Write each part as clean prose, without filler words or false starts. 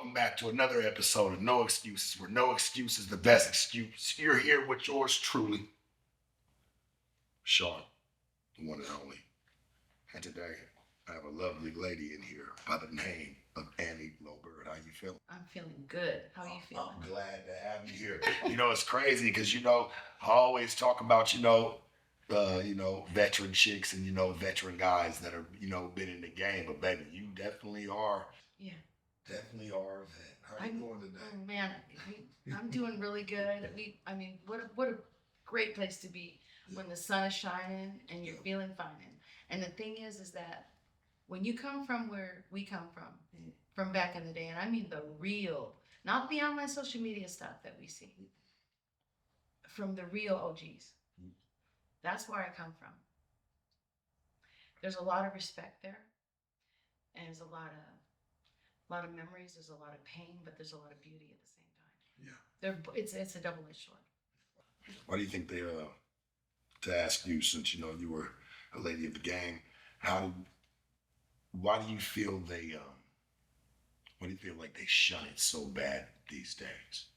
welcome back to another episode of No Excuses, where no excuse is the best excuse. You're here with yours truly, Sean, the one and only. And today, I have a lovely lady in here by the name of Annie Lobert. How you feeling? I'm feeling good. How are you feeling? I'm glad to have you here. It's crazy because, I always talk about, veteran chicks and, veteran guys that are, been in the game. But, baby, you definitely are. Yeah. Definitely are a vet. How are you doing today? Oh, man. I'm doing really good. What a great place to be when the sun is shining and you're feeling fine. And the thing is that when you come from where we come from back in the day, and I mean the real, not the online social media stuff that we see, from the real OGs. That's where I come from. There's a lot of respect there, and there's a lot of memories. There's a lot of pain, but there's a lot of beauty at the same time. Yeah, it's a double-edged sword. Why do you think they to ask you, since you were a lady of the game, why do you feel like they shun it so bad these days?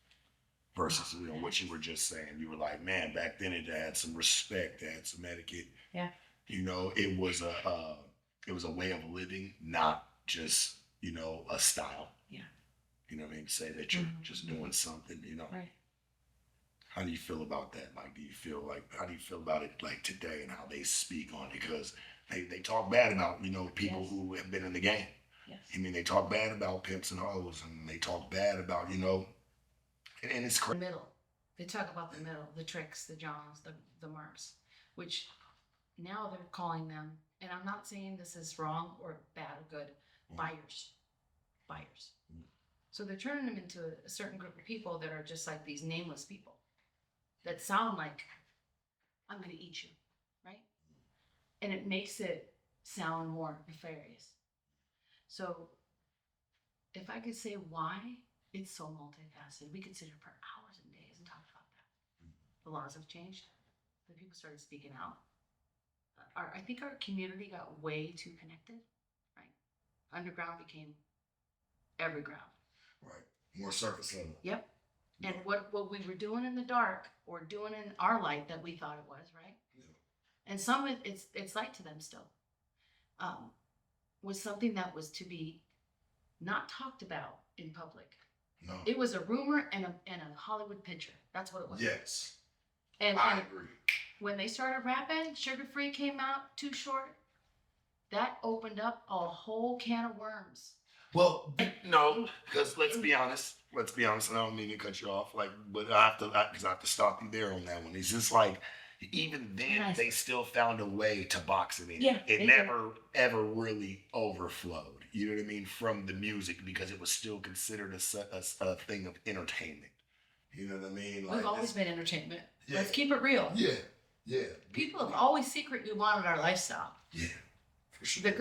Versus what you were just saying, you were like, man, back then it had some respect, it had some etiquette. Yeah. It was a way of living, not just a style. Yeah. You know what I mean? Say that you're just doing something. Right. How do you feel about that? Like, how do you feel about it like today and how they speak on it? Because they talk bad about, people who have been in the game. Yes. I mean, they talk bad about pimps and hoes, and they talk bad about, and it's crazy. The middle. They talk about the middle, the tricks, the Johns, the marks, which now they're calling them, and I'm not saying this is wrong or bad or good, buyers. So they're turning them into a certain group of people that are just like these nameless people that sound like, I'm going to eat you, right? And it makes it sound more nefarious. So if I could say why, it's so multifaceted. We could sit here for hours and days and talk about that. The laws have changed. The people started speaking out. I think our community got way too connected, right? Underground became every ground. Right. More surface level. Yep. And what we were doing in the dark or doing in our light that we thought it was, right? Yeah. And some of it's light to them still. Was something that was to be not talked about in public. No. It was a rumor and a Hollywood picture. That's what it was. Yes. And I agree. When they started rapping, Sugar Free came out, Too Short. That opened up a whole can of worms. Well, no, because let's be honest, and I don't mean to cut you off, but I have to stop you there on that one. It's just like, even then, they still found a way to box it in. Yeah, it never, ever really overflowed, you know what I mean, from the music, because it was still considered a thing of entertainment. You know what I mean? We've always been entertainment. Yeah. Let's keep it real. Yeah, yeah. People have always secretly wanted our lifestyle. Yeah, for sure. A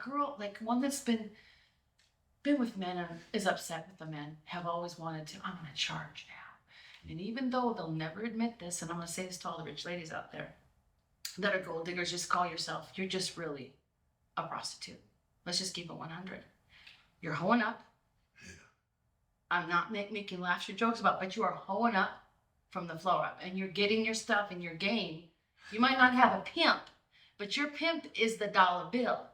girl, like one that's been with men and is upset with the men, have always wanted to, I'm going to charge now. And even though they'll never admit this, and I'm going to say this to all the rich ladies out there that are gold diggers, just call yourself, you're just really a prostitute. Let's just keep it 100. You're hoeing up. Yeah. I'm not making laughs or jokes about, but you are hoeing up from the floor up, and you're getting your stuff in your game. You might not have a pimp, but your pimp is the dollar bill.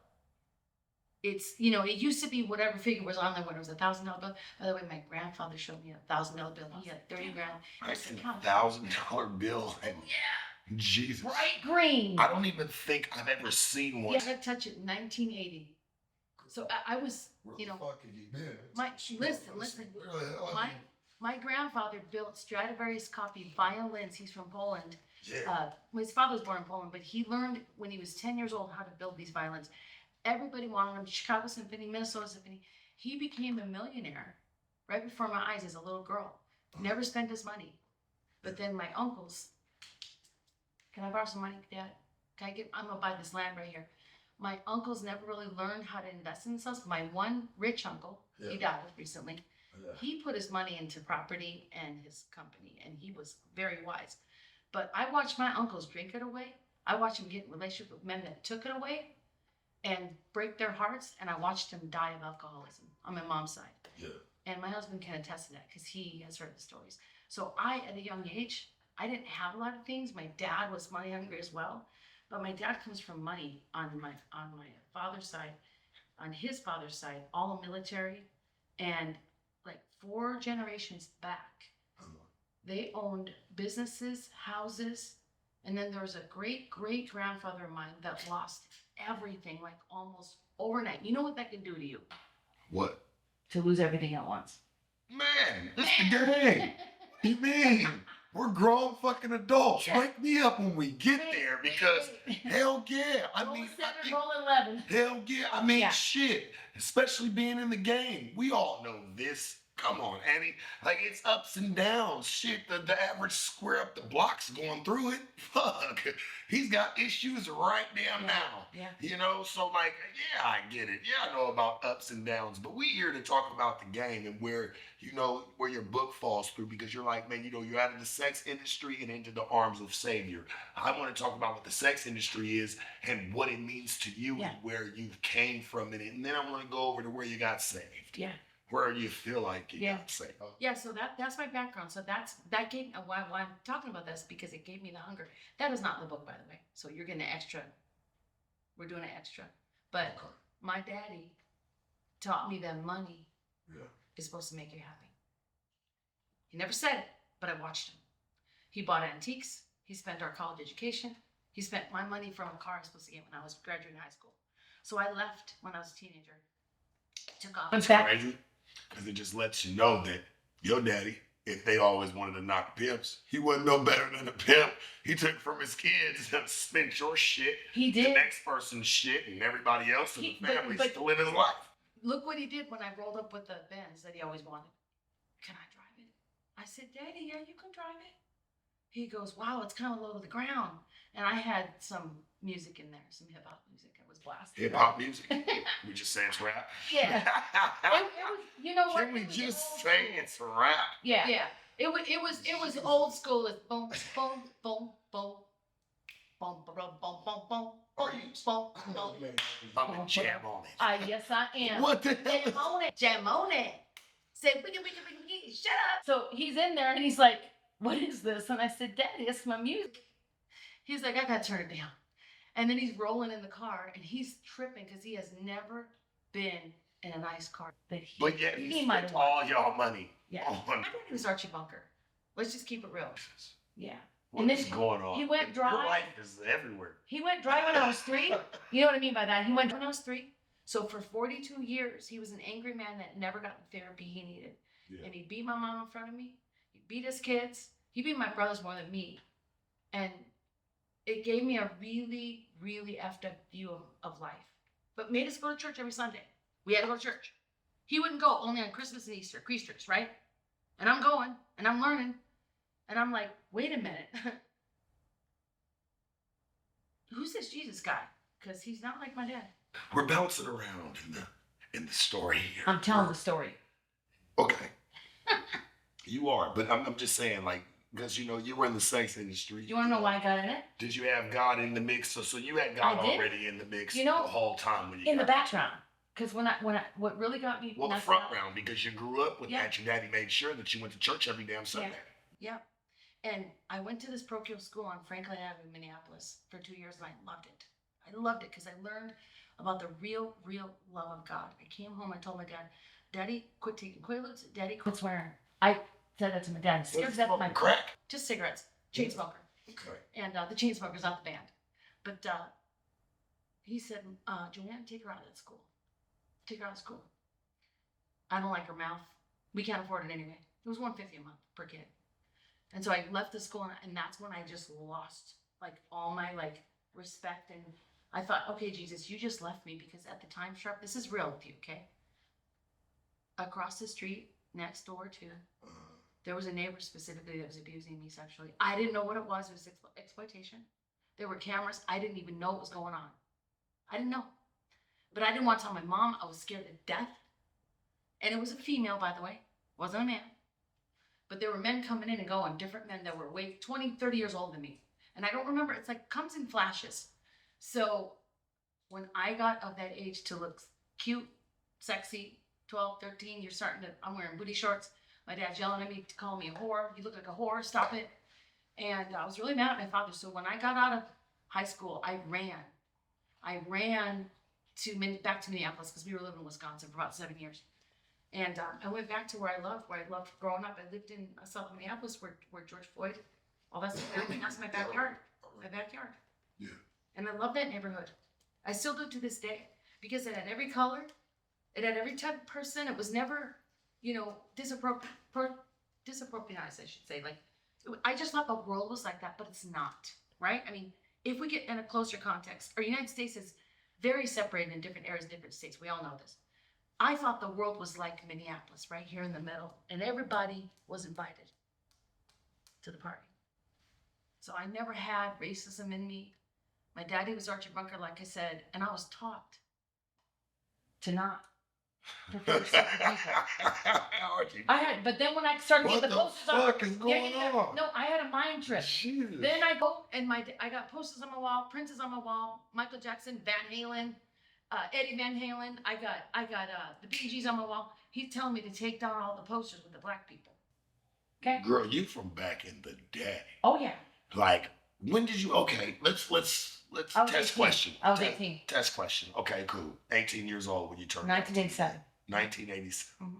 It's, it used to be whatever figure was on there when it was $1,000 bill. By the way, my grandfather showed me $1,000 bill. He had 30 grand. $1,000 bill. And yeah. Jesus. Bright green. I don't even think I've ever seen one. Yeah, I had to touch it in 1980. So I was, Where the fuck have you been? Listen. My grandfather built Stradivarius copy violins. He's from Poland. Yeah. His father was born in Poland, but he learned when he was 10 years old how to build these violins. Everybody wanted him. Chicago Symphony, Minnesota Symphony. He became a millionaire right before my eyes as a little girl. Never spent his money. But then my uncles, can I borrow some money, Dad? I'm going to buy this land right here. My uncles never really learned how to invest in themselves. My one rich uncle, he died recently. Yeah. He put his money into property and his company, and he was very wise. But I watched my uncles drink it away. I watched him get in relationships with men that took it away and break their hearts, and I watched them die of alcoholism on my mom's side. Yeah. And my husband can attest to that because he has heard the stories. So I, at a young age, I didn't have a lot of things. My dad was money hungry as well, but my dad comes from money on my father's side, on his father's side, all military, and like 4 generations back, they owned businesses, houses, and then there was a great great grandfather of mine that lost everything like almost overnight. You know what that can do to you? What? To lose everything at once. Man, it's the game. What do you mean? We're grown fucking adults. Yeah. Wake me up when we get there because hell yeah. I Roll mean, seven, I think, roll 11. hell yeah. I mean, Yeah. shit. Especially being in the game. We all know this. Come on, Annie. Like, it's ups and downs. Shit, the average square up the block's going through it. Fuck. He's got issues right damn now. Yeah. You know, so like, yeah, I get it. Yeah, I know about ups and downs, but we here to talk about the game and where, you know, where your book falls through because you're like, man, you know, you're out of the sex industry and into the arms of Savior. I want to talk about what the sex industry is and what it means to you and where you came from in it. And then I want to go over to where you got saved. Yeah. Where you feel like you got saved. Yeah, so that's my background. So that gave why I'm talking about this because it gave me the hunger. That is not in the book, by the way. So you're getting an extra. We're doing an extra. But my daddy taught me that money is supposed to make you happy. He never said it, but I watched him. He bought antiques. He spent our college education. He spent my money from a car I was supposed to get when I was graduating high school. So I left when I was a teenager. Took off. It's crazy because it just lets you know that your daddy, if they always wanted to knock pimps, he wasn't no better than a pimp. He took from his kids and spent your shit, he did. the next person's shit, and everybody else in the family but to live his life. Look what he did when I rolled up with the Benz that he always wanted. Can I drive it? I said, Daddy, yeah, you can drive it. He goes, wow, it's kind of low to the ground. And I had some music in there, some hip hop music. I was blasting. Hip hop music? We just say it's rap? Yeah. It was, you know what? Can we just say it's rap? Yeah. Yeah. It was old school. It's boom, boom, boom, boom. Boom, boom, boom, boom, boom. Are you? I'm gonna jam on it. Yes, I am. What the hell? Jam on it. Jam on it. Say, wiggy, shut up. So he's in there and he's like, what is this? And I said, Daddy, it's my music. He's like, I gotta turn it down. And then he's rolling in the car and he's tripping because he has never been in a nice car. But yet he spent all y'all money. Yeah. I think he was Archie Bunker. Let's just keep it real. Yeah. What is going on? He went dry. Your life is everywhere. He went dry when I was 3. You know what I mean by that? He went dry when I was 3. So for 42 years, he was an angry man that never got the therapy he needed. Yeah. And he beat my mom in front of me. He beat his kids. He beat my brothers more than me. And it gave me a really, really effed up view of life. But made us go to church every Sunday. We had to go to church. He wouldn't go only on Christmas and Easter, Creasters, right? And I'm going, and I'm learning. And I'm like, wait a minute. Who's this Jesus guy? Because he's not like my dad. We're bouncing around in the story here. I'm telling the story. Okay. You are, but I'm just saying, like, because, you know, you were in the sex industry. You want to know why I got in it? Did you have God in the mix? So you had God already in the mix, you know, the whole time when you in the background. Because what really got me... Well, the front round, because you grew up with that. Your daddy made sure that you went to church every damn Sunday. Yeah. And I went to this parochial school on Franklin Avenue, Minneapolis for 2 years, and I loved it. I loved it because I learned about the real love of God. I came home, I told my dad, Daddy, quit taking Quaaludes. Daddy, quit swearing. I said that to my dad. Smoking crack? Just cigarettes. Chain smoker. Okay. And the chain smoker's not the band. But he said, Joanne, take her out of that school. Take her out of school. I don't like her mouth. We can't afford it anyway. It was $150 a month per kid. And so I left the school, and that's when I just lost like all my like respect. And I thought, okay, Jesus, you just left me because at the time, Sharp, this is real with you, okay? Across the street, next door to, there was a neighbor specifically that was abusing me sexually. I didn't know what it was. It was exploitation. There were cameras. I didn't even know what was going on. I didn't know. But I didn't want to tell my mom. I was scared to death. And it was a female, by the way. It wasn't a man. But there were men coming in and going, different men that were 20, 30 years older than me. And I don't remember. It's like comes in flashes. So when I got of that age to look cute, sexy, 12, 13, you're starting to, I'm wearing booty shorts. My dad's yelling at me to call me a whore. You look like a whore, stop it. And I was really mad at my father. So when I got out of high school, I ran. Back to Minneapolis because we were living in Wisconsin for about 7 years. And I went back to where I loved growing up. I lived in South Minneapolis where George Floyd, all that's everything. That's my backyard. My backyard. Yeah. And I love that neighborhood. I still do to this day because it had every color, it had every type of person. It was never, disappropriate, I should say. Like, I just thought the world was like that, but it's not, right? I mean, if we get in a closer context, our United States is very separated in different areas, different states. We all know this. I thought the world was like Minneapolis, right here in the middle, and everybody was invited to the party. So I never had racism in me. My daddy was Archie Bunker, like I said, and I was taught to not prefer certain people. But then when I started getting the posters on, what the fuck is going on? No, I had a mind trip. Jesus. Then I go and I got posters on my wall, Prince's on my wall, Michael Jackson, Van Halen, Eddie Van Halen. I got the Bee Gees on my wall. He's telling me to take down all the posters with the black people. Okay. Girl, you from back in the day. Oh yeah. Like, when did you? Okay, let's test 18. question. I was 18. Test question. Okay, cool. 18 years old when you turned. 1987. 1987. Mm-hmm.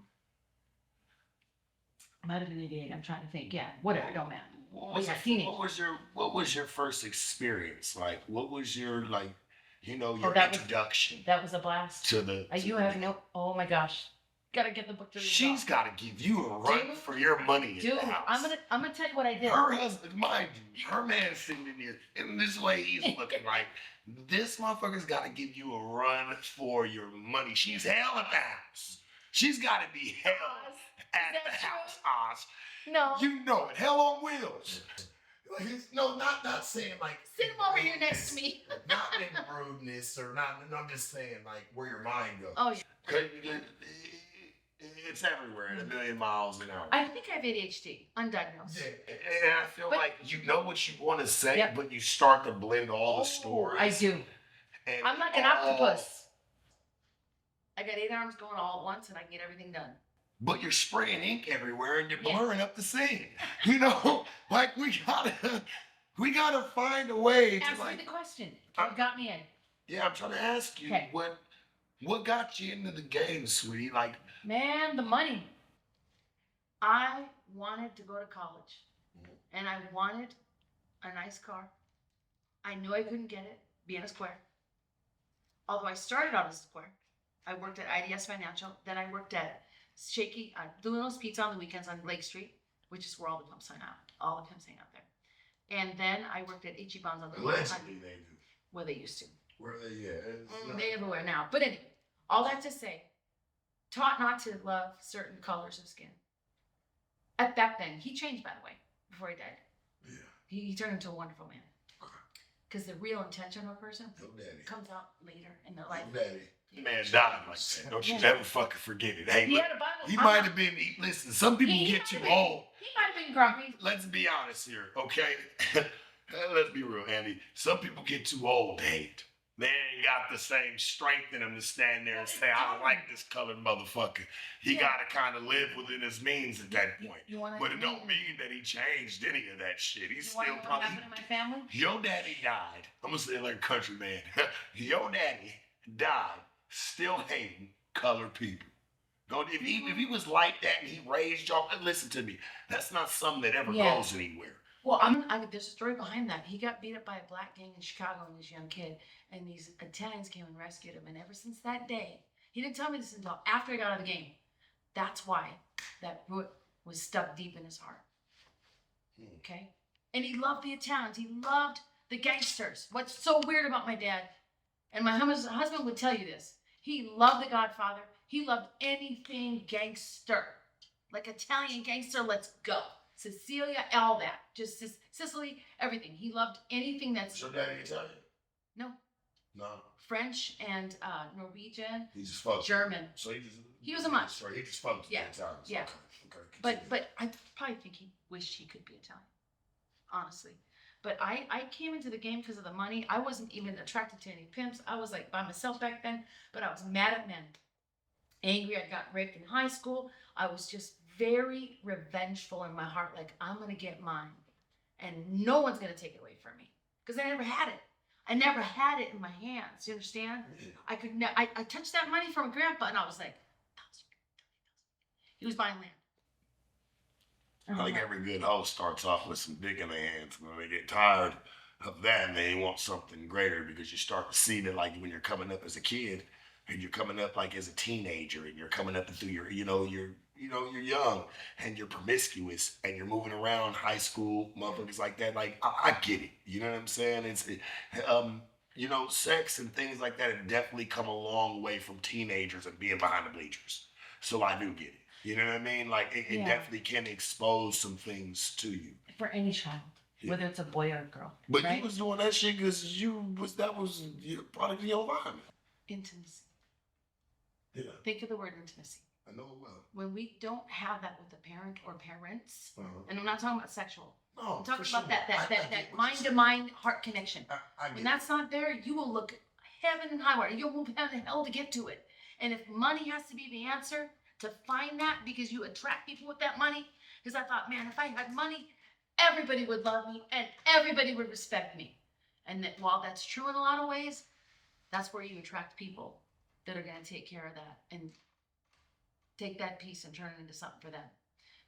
Might have been 88. I'm trying to think. Yeah, whatever. Don't matter. What was your first experience like? What was your your introduction? That was a blast. To the. You have no. Oh my gosh. Gotta get the book to read. She's gotta give you a run for your money. Dude, I'm gonna tell you what I did. Her husband, mind you, her man sitting in here, in this way he's looking like this motherfucker's gotta give you a run for your money. She's hell at the house. She's gotta be hell at the house, Oz. No. You know it. Hell on wheels. Like no, not saying like. Sit him over here next to me. Not in rudeness or not. I'm just saying like where your mind goes. Oh yeah. It's everywhere at 1,000,000 miles an hour. I think I have ADHD, undiagnosed. Yeah, and I feel like you know what you want to say, but you start to blend all the stories. I do. And I'm like an octopus. I got 8 arms going all at once, and I can get everything done. But you're spraying ink everywhere, and you're blurring up the scene. Like we gotta find a way to Ask me the question. You got me in. Yeah, I'm trying to ask you what got you into the game, sweetie? Like. Man, the money. I wanted to go to college, and I wanted a nice car. I knew I couldn't get it being a square. Although I started out as a square. I worked at IDS Financial. Then I worked at Shaky Luna's Pizza on the weekends on Lake Street, which is where all the pimps hang out. All the pimps hang out there. And then I worked at Ichiban's on the weekends. Allegedly they do. Where they used to. Where they, yeah. They everywhere now. But anyway, all that to say, taught not to love certain colors of skin. At back then, he changed, by the way, before he died. Yeah. He turned into a wonderful man. Because the real intention of a person comes out later in their life. The man died like that. Don't you ever fucking forget it. Hey, he had a Bible. He might have been. Listen, some people get too old. He might have been grumpy. Let's be honest here, okay? Let's be real, Andy. Some people get too old to hate. They ain't got the same strength in them to stand there and say, I don't like this colored motherfucker. He got to kind of live within his means at that point. But it don't mean that he changed any of that shit. He's still probably. What happened to my family? Your daddy died. I'm going to say it like a country man. Your daddy died still hating colored people. If he was like that and he raised y'all, listen to me. That's not something that ever goes anywhere. Well, there's a story behind that. He got beat up by a black gang in Chicago when he was a young kid, and these Italians came and rescued him. And ever since that day, he didn't tell me this until after I got out of the game. That's why that root was stuck deep in his heart. Okay? And he loved the Italians. He loved the gangsters. What's so weird about my dad, and my husband would tell you this, he loved The Godfather. He loved anything gangster. Like Italian gangster, let's go. Sicilia, all that. Just Sicily, everything. He loved anything that's... Your daddy Italian? No. No. French and Norwegian. He just fucked. German. So he was a mutt. Sorry, he just fucked the Italians. Yeah. Okay. But I probably think he wished he could be Italian. Honestly. But I came into the game because of the money. I wasn't even attracted to any pimps. I was like by myself back then, but I was mad at men. angry. I'd gotten raped in high school. I was just very revengeful in my heart. Like, I'm going to get mine. And no one's going to take it away from me. Because I never had it. I never had it in my hands. You understand? I could I touched that money from grandpa and I was like, he was buying land. I think every good host starts off with some dick in their hands. When they get tired of that and they want something greater, because you start to see that, like, when you're coming up as a kid and you're coming up like as a teenager and you're coming up through your, you're young and you're promiscuous and you're moving around high school, motherfuckers like that. Like, I get it. You know what I'm saying? Sex and things like that have definitely come a long way from teenagers and being behind the bleachers. So I do get it. You know what I mean? Like, it definitely can expose some things to you. For any child, whether it's a boy or a girl. But right? you was doing that shit because that was your product of your environment. Intimacy. Yeah. Think of the word intimacy. I know it well. When we don't have that with a parent or parents, Uh-huh. and I'm not talking about sexual. No, I'm talking for about sure. that mind-to-mind heart connection. I When that's not there, you will look heaven and high water. You'll move heaven and hell to get to it. And if money has to be the answer to find that, because you attract people with that money, because I thought, man, if I had money, everybody would love me and everybody would respect me. And that while that's true in a lot of ways, that's where you attract people that are going to take care of that and take that piece and turn it into something for them,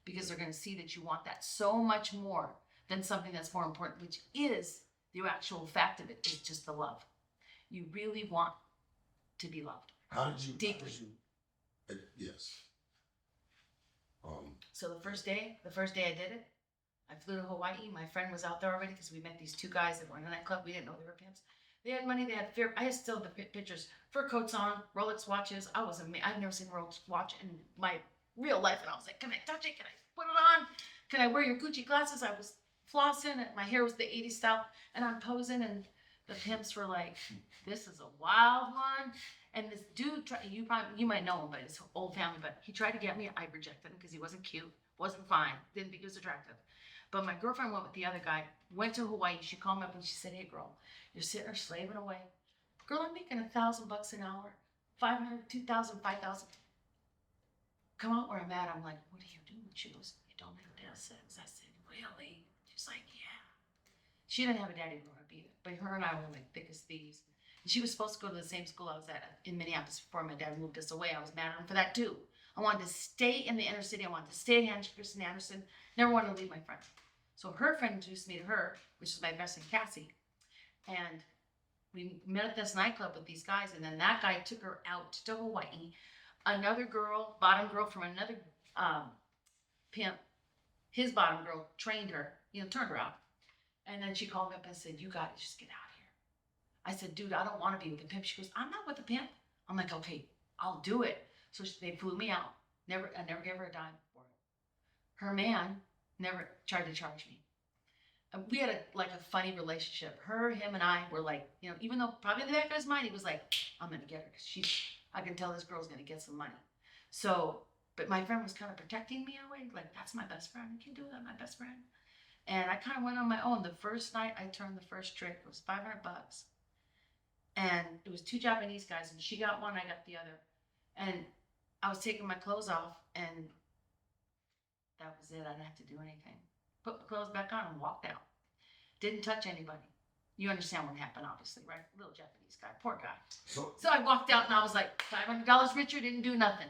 because they're going to see that you want that so much more than something that's more important, which is the actual fact of it, is just the love. You really want to be loved. How did you? Deeply. Yes. So the first day I did it, I flew to Hawaii. My friend was out there already because we met these two guys that were in a nightclub. We didn't know they were pimps. They had money. They had fear. I still have the pictures. Fur coats on, Rolex watches. I've never seen a Rolex watch in my real life. And I was like, can I touch it? Can I put it on? Can I wear your Gucci glasses? I was flossing and my hair was the 80s style. And I'm posing and the pimps were like, this is a wild one. And this dude, you might know him, but it's old family, but he tried to get me. I rejected him because he wasn't cute, wasn't fine, didn't think he was attractive. But my girlfriend went with the other guy, went to Hawaii. She called me up and she said, hey girl, you're sitting there slaving away. Girl, I'm making $1,000 an hour, 500, 2,000, 5,000. Come out where I'm at. I'm like, what do you do? She goes, you don't make dad sex. I said, really? She's like, yeah. She didn't have a daddy growing up either, but her and I were like thick as thieves. And she was supposed to go to the same school I was at in Minneapolis before my dad moved us away. I was mad at him for that too. I wanted to stay in the inner city. I wanted to stay at Kristen Anderson. Never wanted to leave my friend. So her friend introduced me to her, which is my best friend Cassie. And we met at this nightclub with these guys. And then that guy took her out to Hawaii. Another girl, bottom girl from another pimp, his bottom girl trained her, turned her out. And then she called me up and said, you got to just get out of here. I said, dude, I don't want to be with the pimp. She goes, I'm not with the pimp. I'm like, okay, I'll do it. So they flew me out. I never gave her a dime for it. Her man never tried to charge me. We had a funny relationship. Him and I were like, even though probably in the back of his mind, he was like, I'm going to get her because I can tell this girl's going to get some money. So, but my friend was kind of protecting me in a way. Like, that's my best friend. I can do that, my best friend. And I kind of went on my own. The first night I turned the first trick, it was $500. And it was two Japanese guys, and she got one, I got the other. And I was taking my clothes off, and that was it. I didn't have to do anything. Put my clothes back on and walked out. Didn't touch anybody. You understand what happened, obviously, right? Little Japanese guy, poor guy. So I walked out, and I was like, $500 richer, didn't do nothing.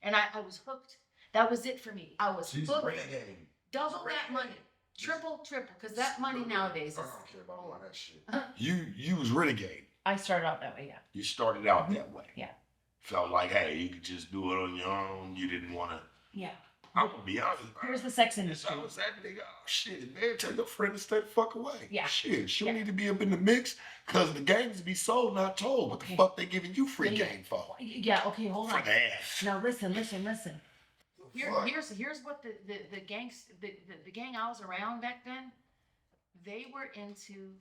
And I was hooked. That was it for me. I was hooked. Renegade. Double that money. Triple, because that money nowadays is... I don't care about all that shit. You was renegade. I started out that way, yeah. You started out that way. Yeah. Felt like, hey, you could just do it on your own. You didn't want to. Yeah. I'm going to be honest. Here's the sex industry. I was that nigga, oh shit, man, tell your friend to stay the fuck away. Yeah. Shit, she don't need to be up in the mix because the games be sold, not told. What the fuck they giving you free game for? Yeah, okay, hold on. For that. Now listen. Here's what the gangs, the gang I was around back then, they were into,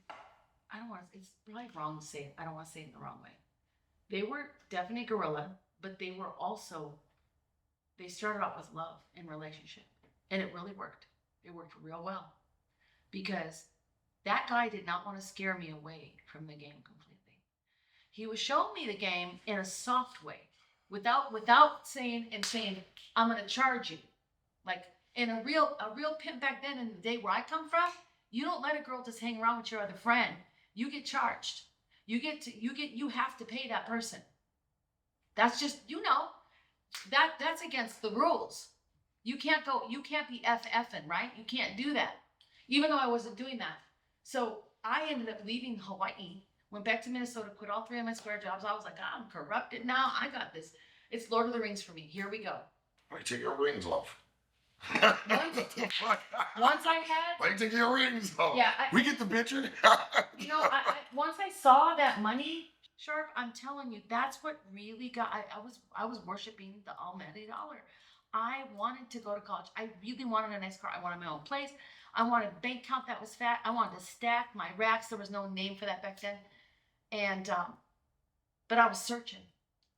it's probably wrong to say it. I don't want to say it in the wrong way. They were definitely guerrilla, but they started out with love and relationship. And it really worked. It worked real well. Because that guy did not want to scare me away from the game completely. He was showing me the game in a soft way, without saying, I'm gonna charge you. Like, in a real pimp back then in the day where I come from, you don't let a girl just hang around with your other friend. You get charged. You have to pay that person. That's just, that's against the rules. You can't be FFing, right? You can't do that. Even though I wasn't doing that. So I ended up leaving Hawaii, went back to Minnesota, quit all 3 of my square jobs. I was like, I'm corrupted now. I got this. It's Lord of the Rings for me. Here we go. Why you take your rings off? Once I had. Why you take your rings off? Yeah. We get the picture. Once I saw that money, Sharp, I'm telling you, that's what really got. I was worshiping the almighty dollar. I wanted to go to college. I really wanted a nice car. I wanted my own place. I wanted a bank account that was fat. I wanted to stack my racks. There was no name for that back then. And but I was searching.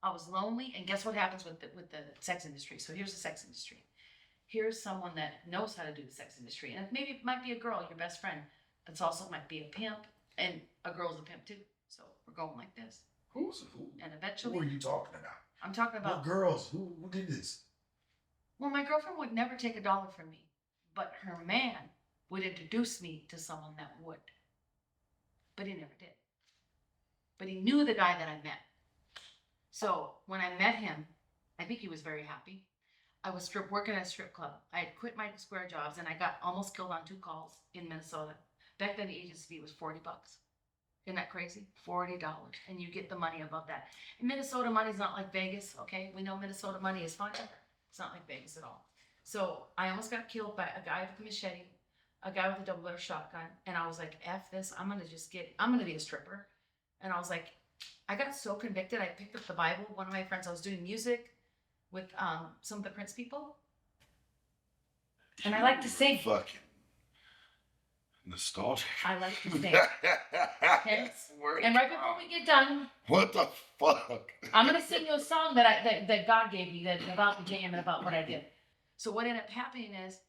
I was lonely. And guess what happens with the sex industry? So here's the sex industry. Here's someone that knows how to do the sex industry. And maybe it might be a girl, your best friend. But it also might be a pimp. And a girl's a pimp too. So we're going like this. Who's who? And eventually. Who are you talking about? I'm talking about. What girls? Who did this? Well, my girlfriend would never take $1 from me. But her man would introduce me to someone that would. But he never did. But he knew the guy that I met. So when I met him, I think he was very happy. I was working at a strip club. I had quit my square jobs and I got almost killed on 2 calls in Minnesota. Back then the agency fee was $40. Isn't that crazy? $40. And you get the money above that. In Minnesota, money's not like Vegas, okay? We know Minnesota money is fine. It's not like Vegas at all. So I almost got killed by a guy with a machete, a guy with a double-barrel shotgun. And I was like, F this, I'm going to be a stripper. And I was like, I got so convicted. I picked up the Bible. One of my friends, I was doing music with some of the Prince people. And I like to sing. Fucking nostalgic. I like to sing. Okay? And right before we get done, what the fuck? I'm gonna sing you a song that God gave me that about the jam and about what I did. So what ended up happening is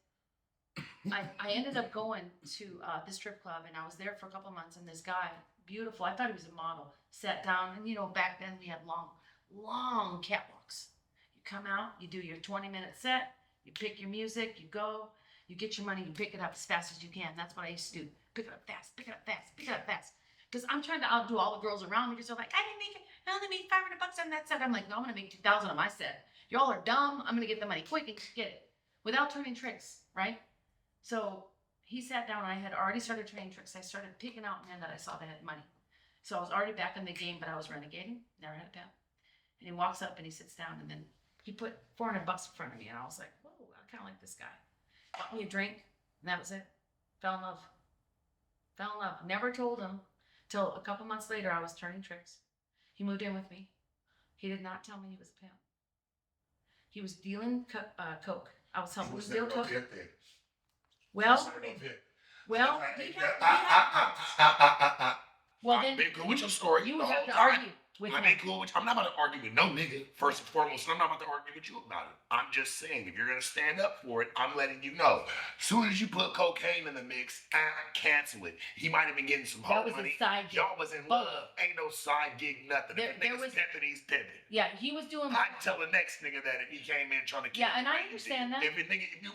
I ended up going to this strip club and I was there for a couple months and this guy, beautiful, I thought he was a model, sat down and back then we had long catwalks. You come out, you do your 20-minute set, you pick your music, you go, you get your money, you pick it up as fast as you can. That's what I used to do. Pick it up fast, pick it up fast, pick it up fast. Because I'm trying to outdo all the girls around me because they're like, I only made $500 on that set. I'm like, no, I'm going to make $2,000 on my set. Y'all are dumb. I'm going to get the money quick and get it without turning tricks, right? So he sat down and I had already started turning tricks. I started picking out men that I saw that had money. So I was already back in the game, but I was renegading. Never had a pimp. And he walks up and he sits down and then he put $400 in front of me. And I was like, whoa, I kind of like this guy. Bought me a drink and that was it. Fell in love. Never told him till a couple months later I was turning tricks. He moved in with me. He did not tell me he was a pimp. He was dealing coke. I was helping him deal coke. Well, he had well, then I've been cool with your story. You would have to argue with I've him. been cool with you. I'm not about to argue with no nigga, first and foremost, and I'm not about to argue with you about it. I'm just saying, if you're going to stand up for it, I'm letting you know. As soon as you put cocaine in the mix, cancel it. He might have been getting some That whole was money. a side gig. Y'all was in love. Ain't no side gig, nothing. There If the nigga's was- pimping, he's pimping. Yeah, he was doing. I'd tell the next nigga that if he came in trying to kill Yeah, and you, I understand that. If you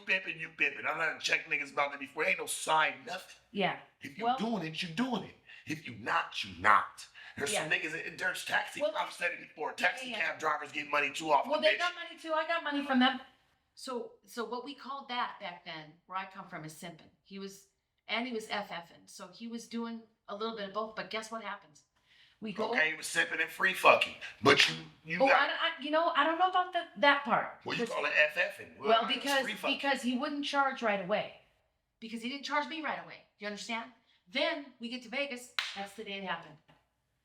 pimping, you pimping. I'm not check niggas about that before. Ain't no side nothing. Yeah. If you doing it, you doing it. If you not, you not. There's some niggas in there's taxi. Well, I've said it before. Taxi cab drivers get money too often. Well, they got money too. I got money from them. So what we called that back then, where I come from, is simping. He was FFing. So he was doing a little bit of both. But guess what happens? We go. Okay, he was simping and free fucking. But you Oh, got. I don't know about that part. Well, you call it FFing. Well, because he wouldn't charge right away. Because he didn't charge me right away. You understand? Then we get to Vegas. That's the day it happened.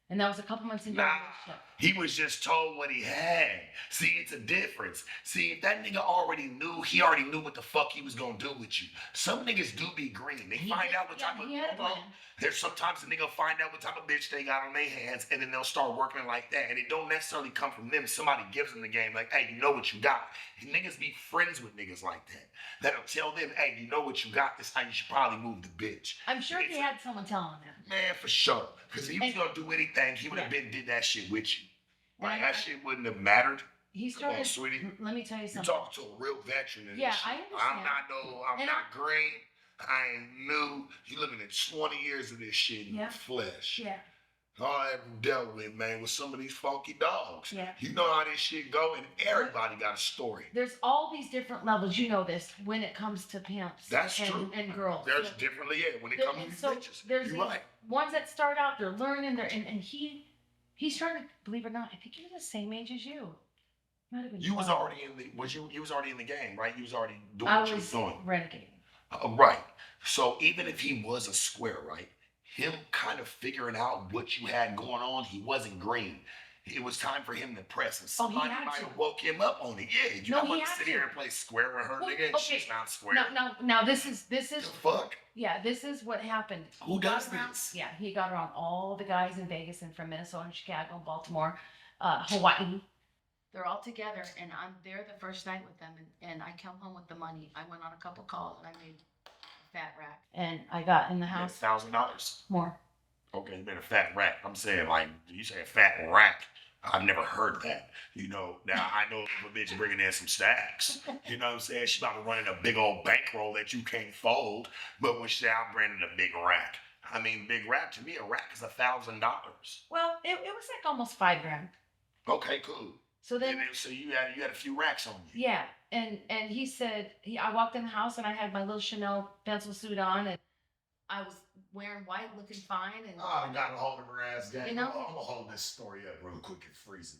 And that was a couple months into our relationship. He was just told what he had. See, it's a difference. See, if that nigga already knew, he already knew what the fuck he was gonna do with you. Some niggas do be green. They find out what type of there's sometimes a nigga find out what type of bitch they got on their hands, and then they'll start working like that. And it don't necessarily come from them. Somebody gives them the game, like, hey, you know what you got. And niggas be friends with niggas like that. That'll tell them, hey, you know what you got. This how you should probably move the bitch. I'm sure he had someone telling him. Man, for sure. Because if he was gonna do anything, he would have been did that shit with you. Right? That shit wouldn't have mattered. he Come on, started. sweetie. Let me tell you You something. talking to a real veteran in Yeah, this shit. I understand. I'm And not green. I ain't new. You looking at 20 years of this shit in the flesh. Yeah. All I ever dealt with, man, was some of these funky dogs. Yeah. You know how this shit go, and everybody got a story. There's all these different levels. You know this when it comes to pimps. That's true. And girls. There's differently, yeah, when it comes to these bitches. There's You're right. ones that start out, they're learning, and he started, believe it or not, I think he was the same age as you. Might have been You was 12. already in the you was already in the game, right? You was already doing I what you was doing. renegading. Right. So even if he was a square, right? Him kind of figuring out what you had going on, he wasn't green. It was time for him to press, and somebody might have woke him up on it. Yeah, you don't want to sit here and play square with her, nigga. And she's not square. Now this is the fuck. Yeah, this is what happened. Who does this? Yeah, he got around all the guys in Vegas and from Minnesota and Chicago, Baltimore, Hawaii. They're all together, and I'm there the first night with them, and I come home with the money. I went on a couple calls, and I made a fat rack. And I got in the house. $1,000. More. Okay, you made a fat rack. I'm saying, like, you say a fat rack. I've never heard that. You know, now I know if a bitch bringing in some stacks. You know what I'm saying? She about to run in a big old bankroll that you can't fold. But when she say, I'm bringing a big rack. I mean, big rack, to me, a rack is $1,000. Well, it was like almost $5,000. Okay, cool. So then, so you had a few racks on you. Yeah, and he said I walked in the house and I had my little Chanel pencil suit on and I was wearing white, looking fine, and I got a hold of her ass, gang. You know? I'm gonna hold this story up real quick and freeze it.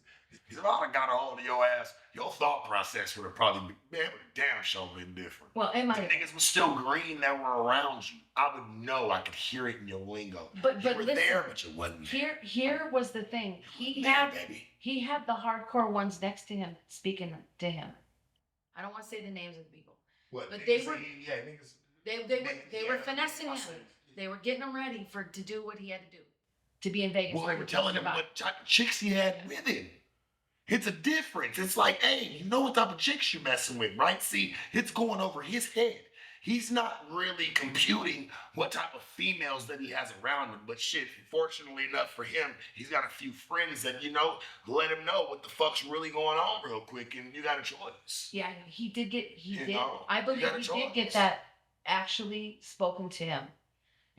If I got a hold of your ass, your thought process would have probably been damn sure been different. Well, it The might. niggas was still green that were around you. I would know. I could hear it in your lingo. But you were listen, there, but you wasn't there. Here was the thing. He had the hardcore ones next to him speaking to him. I don't want to say the names of the people. What? But Niggas they were. niggas. They were finessing him. They were getting him ready to do what he had to do, to be in Vegas. Well, they were telling him what type of chicks he had with him. It's a difference. It's like, hey, you know what type of chicks you're messing with, right? See, it's going over his head. He's not really computing what type of females that he has around him. But shit, fortunately enough for him, he's got a few friends that, let him know what the fuck's really going on real quick, and you got a choice. Yeah, he did. know, I believe he did get that actually spoken to him.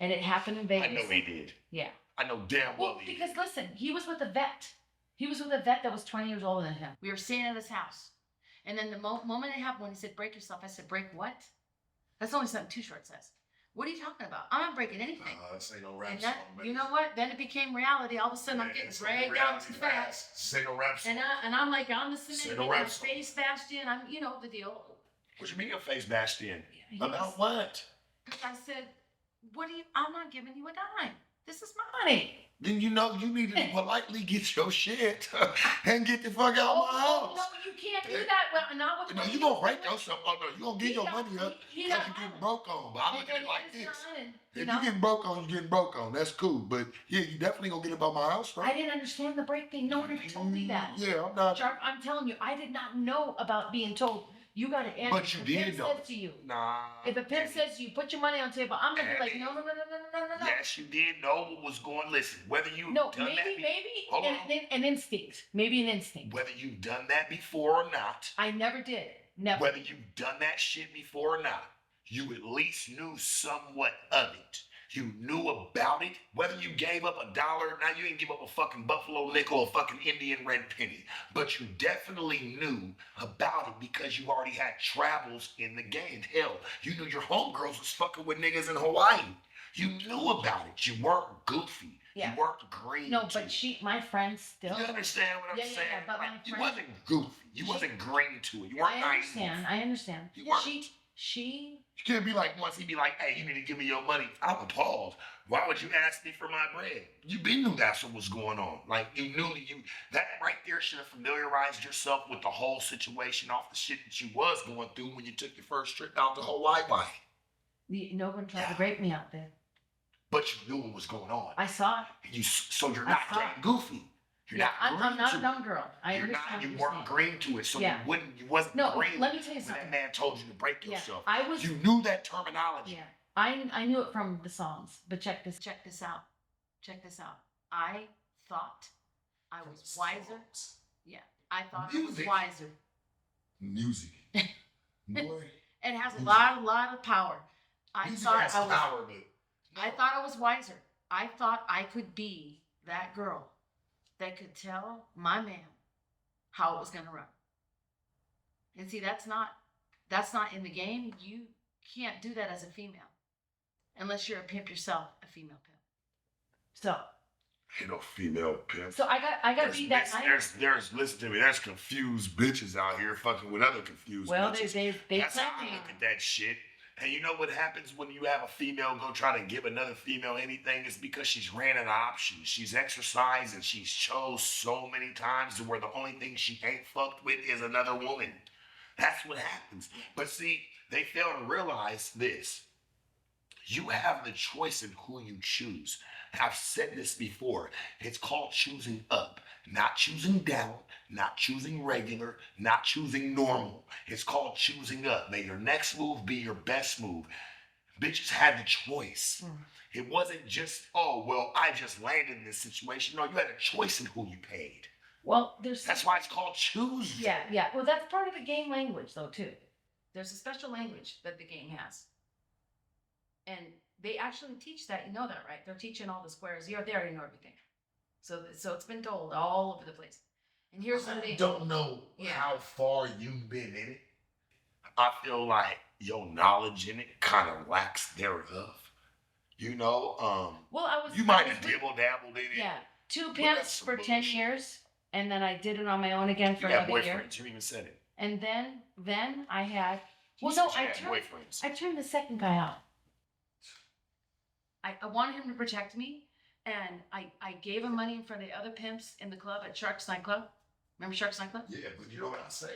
And it happened in Vegas. I know he did. Yeah. I know damn well he did. Because listen, he was with a vet. He was with a vet that was 20 years older than him. We were staying at his house. And then the moment it happened, when he said, break yourself, I said, break what? That's only something Too Short says. What are you talking about? I'm not breaking anything. This ain't no rap And song, you know what? Then it became reality. All of a sudden, I'm getting dragged out too fast. This ain't no rap song. And I'm like on the cement, Say no getting rap my song. face bashed in. I'm, the deal. What you mean your face bashed in? Yeah, About what? I said, I'm not giving you a dime. This is my money. Then you need to politely get your shit and get the fuck out of my house. No, you can't do that. Well, not with No, you gonna break yourself. Oh no, you gonna get your money up because he you getting broke on. But I look at it like this. If you getting broke on, you getting broke on. That's cool. But yeah, you definitely gonna get about my house, right? I didn't understand the break thing. No one ever told me that. Yeah, I'm not. Sharp, I'm telling you, I did not know about being told. You got to answer. But you did though. Says to you. Nah. If a pimp says to you, put your money on the table, I'm gonna be like, no. Yes, you did know what was going. Listen, whether you no, done maybe an instinct, maybe an instinct. Whether you've done that before or not. I never did. Never. Whether you've done that shit before or not, you at least knew somewhat of it. You knew about it. Whether you gave up $1, now you didn't give up a fucking buffalo nickel or fucking Indian red penny. But you definitely knew about it because you already had travels in the game. Hell, you knew your homegirls was fucking with niggas in Hawaii. You knew about it. You weren't goofy. Yeah. You weren't green. No, but my friend still. You understand what I'm saying? Yeah, but my you friend, wasn't goofy. You wasn't green to it. You weren't naive. I understand. You weren't. She. You can't be like, once he be like, hey, you need to give me your money. I'm appalled. Why would you ask me for my bread? You been knew that's what was going on. Like, you knew that right there should have familiarized yourself with the whole situation off the shit that you was going through when you took your first trip out to Hawaii. No one tried to break me out there. But you knew what was going on. I saw it. So you're not getting goofy. I'm not a dumb girl. I understand. You weren't green to it, so you wasn't green. Let me tell you something. When that man told you to break yourself. You knew that terminology. Yeah. I knew it from the songs, but check this out. Check this out. I thought I was wiser. Yeah. I thought I was Music. wiser. Music. Boy. It has a Music. lot of power. I Music thought has I was power, but I thought I was wiser. I thought I could be that girl that could tell my man how it was gonna run. And see, that's not in the game. You can't do that as a female. Unless you're a pimp yourself, a female pimp. So ain't no female pimp. So I got beat that night. There's listen to me. There's confused bitches out here fucking with other confused bitches. They That's how I look at that shit. And you know what happens when you have a female go try to give another female anything? It's because she's ran an option. She's exercised and she's chose so many times to where the only thing she ain't fucked with is another woman. That's what happens. But see, they fail to realize this. You have the choice in who you choose. I've said this before. It's called choosing up, not choosing down, not choosing regular, not choosing normal. It's called choosing up. May your next move be your best move. Bitches had the choice. It wasn't just, oh, well, I just landed in this situation. No, you had a choice in who you paid. Well, that's why it's called choose. Yeah. Well, that's part of the game language, though, too. There's a special language that the game has. And they actually teach that. You know that, right? They're teaching all the squares. They already know everything. So it's been told all over the place. And here's the thing. I don't know how far you've been in it. I feel like your knowledge in it kind of lacks thereof. You know, you might have dibble-dabbled in it. Yeah. 2 pimps for 10 years. And then I did it on my own again for another year. You even said it. And then I had... I turned the second guy out. I wanted him to protect me, and I gave him money for the other pimps in the club at Shark's nightclub. Remember Shark's nightclub? Yeah, but you know what I say.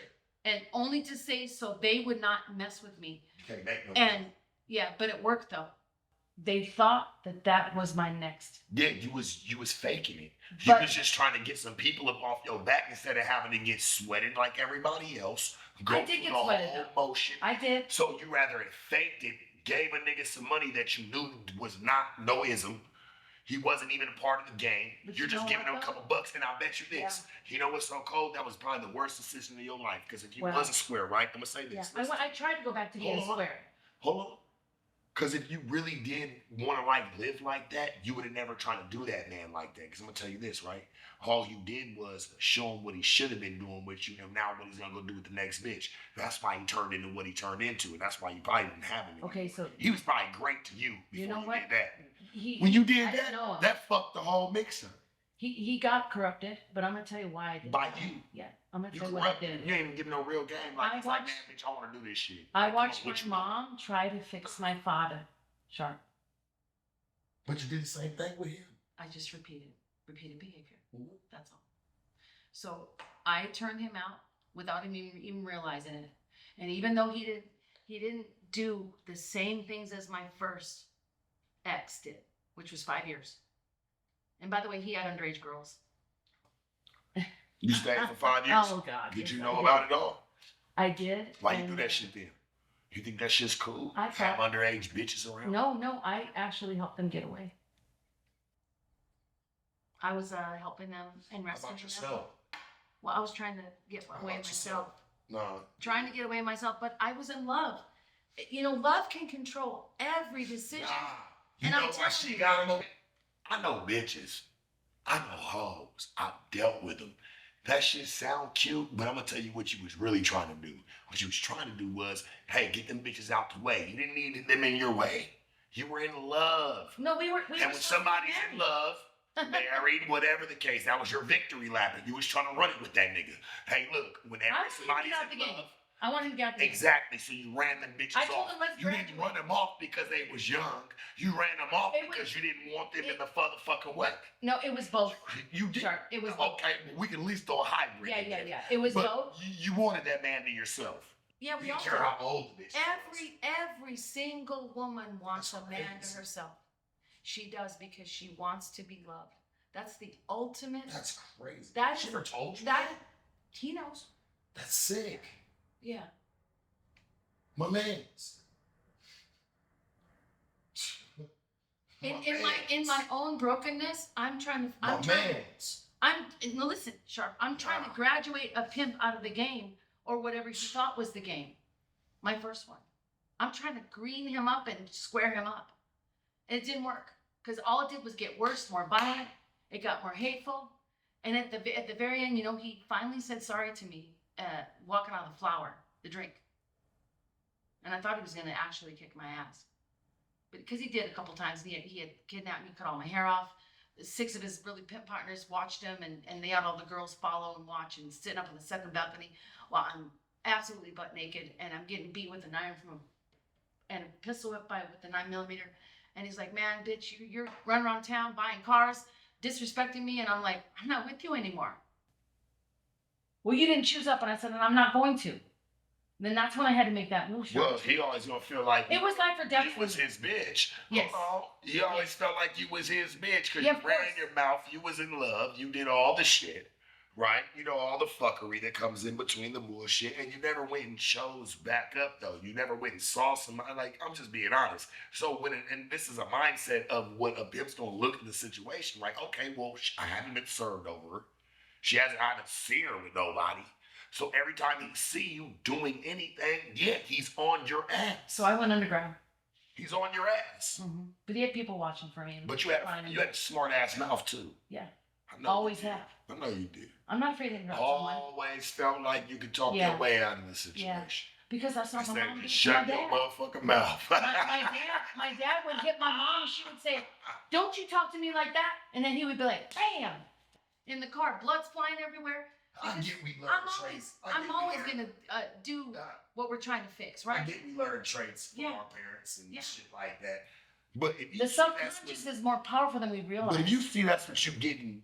And only to say so they would not mess with me. You can't make no and yeah, but it worked though. They thought that was my next. Yeah, you was faking it. You was just trying to get some people up off your back instead of having to get sweated like everybody else. I did get sweated. Motion. I did. So you rather it faked it, gave a nigga some money that you knew was not no ism. He wasn't even a part of the game. But You're just giving him a couple bucks, and I'll bet you this. Yeah. You know what's so cold? That was probably the worst decision of your life. Because if you was a square, right? I'm gonna say this. Yeah. I tried to go back to being a square. Hold on. Because if you really did want to like live like that, you would have never tried to do that man like that. Because I'm gonna tell you this, right? All you did was show him what he should have been doing with you, and now what he's gonna go do with the next bitch. That's why he turned into what he turned into, and that's why you probably didn't have him. Okay, so he was probably great to you before you know what? Did that. When you did that fucked the whole mixer. He got corrupted, but I'm gonna tell you why I did. By you. Yeah, I'm gonna tell you what I did. You ain't even giving no real game. Like, man, bitch, I want to do this shit. I watched my mom try to fix my father. Sharp. But you did the same thing with him. I just repeated behavior. Mm-hmm. That's all. So I turned him out without him even realizing it. And even though he didn't do the same things as my first ex did, which was 5 years. And by the way, he had underage girls. You stayed for 5 years? Oh God. Did you know about it all? I did. Why you do that shit then? You think that shit's cool? I have underage bitches around? No, I actually helped them get away. I was helping them and rescuing them. How about yourself? Well, I was trying to get away myself. No. Trying to get away myself, but I was in love. You know, love can control every decision. Nah. You know why she got them? I know bitches. I know hoes. I've dealt with them. That shit sound cute, but I'm gonna tell you what you was really trying to do. What you was trying to do was, hey, get them bitches out the way. You didn't need them in your way. You were in love. No, we were. And when somebody's in love, married, whatever the case, that was your victory lap, and you was trying to run it with that nigga. Hey, look, whenever somebody's in love. I wanted to get out the game. Exactly, so you ran them bitches off. You didn't run them off because they was young. You ran them off because you didn't want them in the motherfucking way. No, it was both. You did? Sure, it was both. Okay, we can at least throw a hybrid. Yeah. It was both. You wanted that man to yourself. Yeah, we all didn't care how old the bitch was. Every single woman wants a man to herself. She does because she wants to be loved. That's the ultimate. That's crazy. She never told you that. He knows. That's sick. Yeah. My man's. In my own brokenness, I'm trying to No, listen, Sharp, I'm trying to graduate a pimp out of the game or whatever he thought was the game. My first one. I'm trying to green him up and square him up. And it didn't work because all it did was get worse, more violent. It got more hateful. And at the very end, he finally said sorry to me, walking out of the drink. And I thought he was going to actually kick my ass. But because he did a couple times, he had kidnapped me, cut all my hair off. 6 of his really pimp partners watched him, and they had all the girls follow and watch and sitting up on the second balcony while I'm absolutely butt naked and I'm getting beat with an iron from him and a pistol whip with the 9mm. And he's like, man, bitch, you're running around town buying cars, disrespecting me. And I'm like, I'm not with you anymore. Well, you didn't choose up. And I said, and I'm not going to. Then that's when I had to make that move. Well, he always gonna feel like it was life or death. You was his bitch. Yes. He always felt like you was his bitch because Yeah, you ran your mouth. You was in love. You did all the shit, right? All the fuckery that comes in between the bullshit, and you never went and chose back up though. You never went and saw somebody. Like, I'm just being honest. So and this is a mindset of what a pimp's gonna look at the situation. Like, okay, well, I haven't been served over her. I haven't seen her with nobody. So every time he see you doing anything, yeah, he's on your ass. So I went underground. He's on your ass. Mm-hmm. But he had people watching for me. But you had a smart ass mouth too. Yeah. I know always have. I know you did. I'm not afraid to interrupt someone. Always felt like you could talk your way out of the situation. Yeah. Because that's not my mom. Shut your motherfucking mouth. my dad would hit my mom. She would say, "Don't you talk to me like that." And then he would be like, "Bam!" In the car, blood's flying everywhere. I get we learn traits. I'm always gonna do what we're trying to fix, right? I get we learn traits from our parents and shit like that. But if you the subconscious is more powerful than we realize. But if you see that's what you're getting,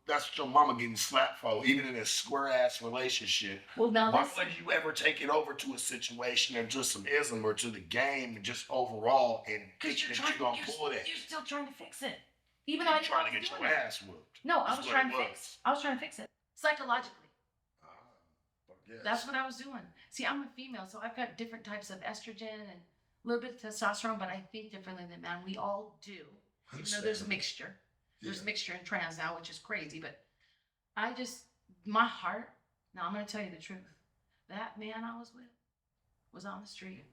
that's what your mama getting slapped for, even in a square ass relationship. Well, now why would you ever take it over to a situation or to some ism or to the game and just overall and think that you're gonna pull that? You're still trying to fix it, even though I'm trying to get your ass whooped. No, I was trying to fix it psychologically. That's what I was doing. See, I'm a female, so I've got different types of estrogen and a little bit of testosterone, but I think differently than men. We all do. Even though there's a mixture. There's a mixture in trans now, which is crazy, but my heart, now I'm going to tell you the truth. That man I was with was on the street.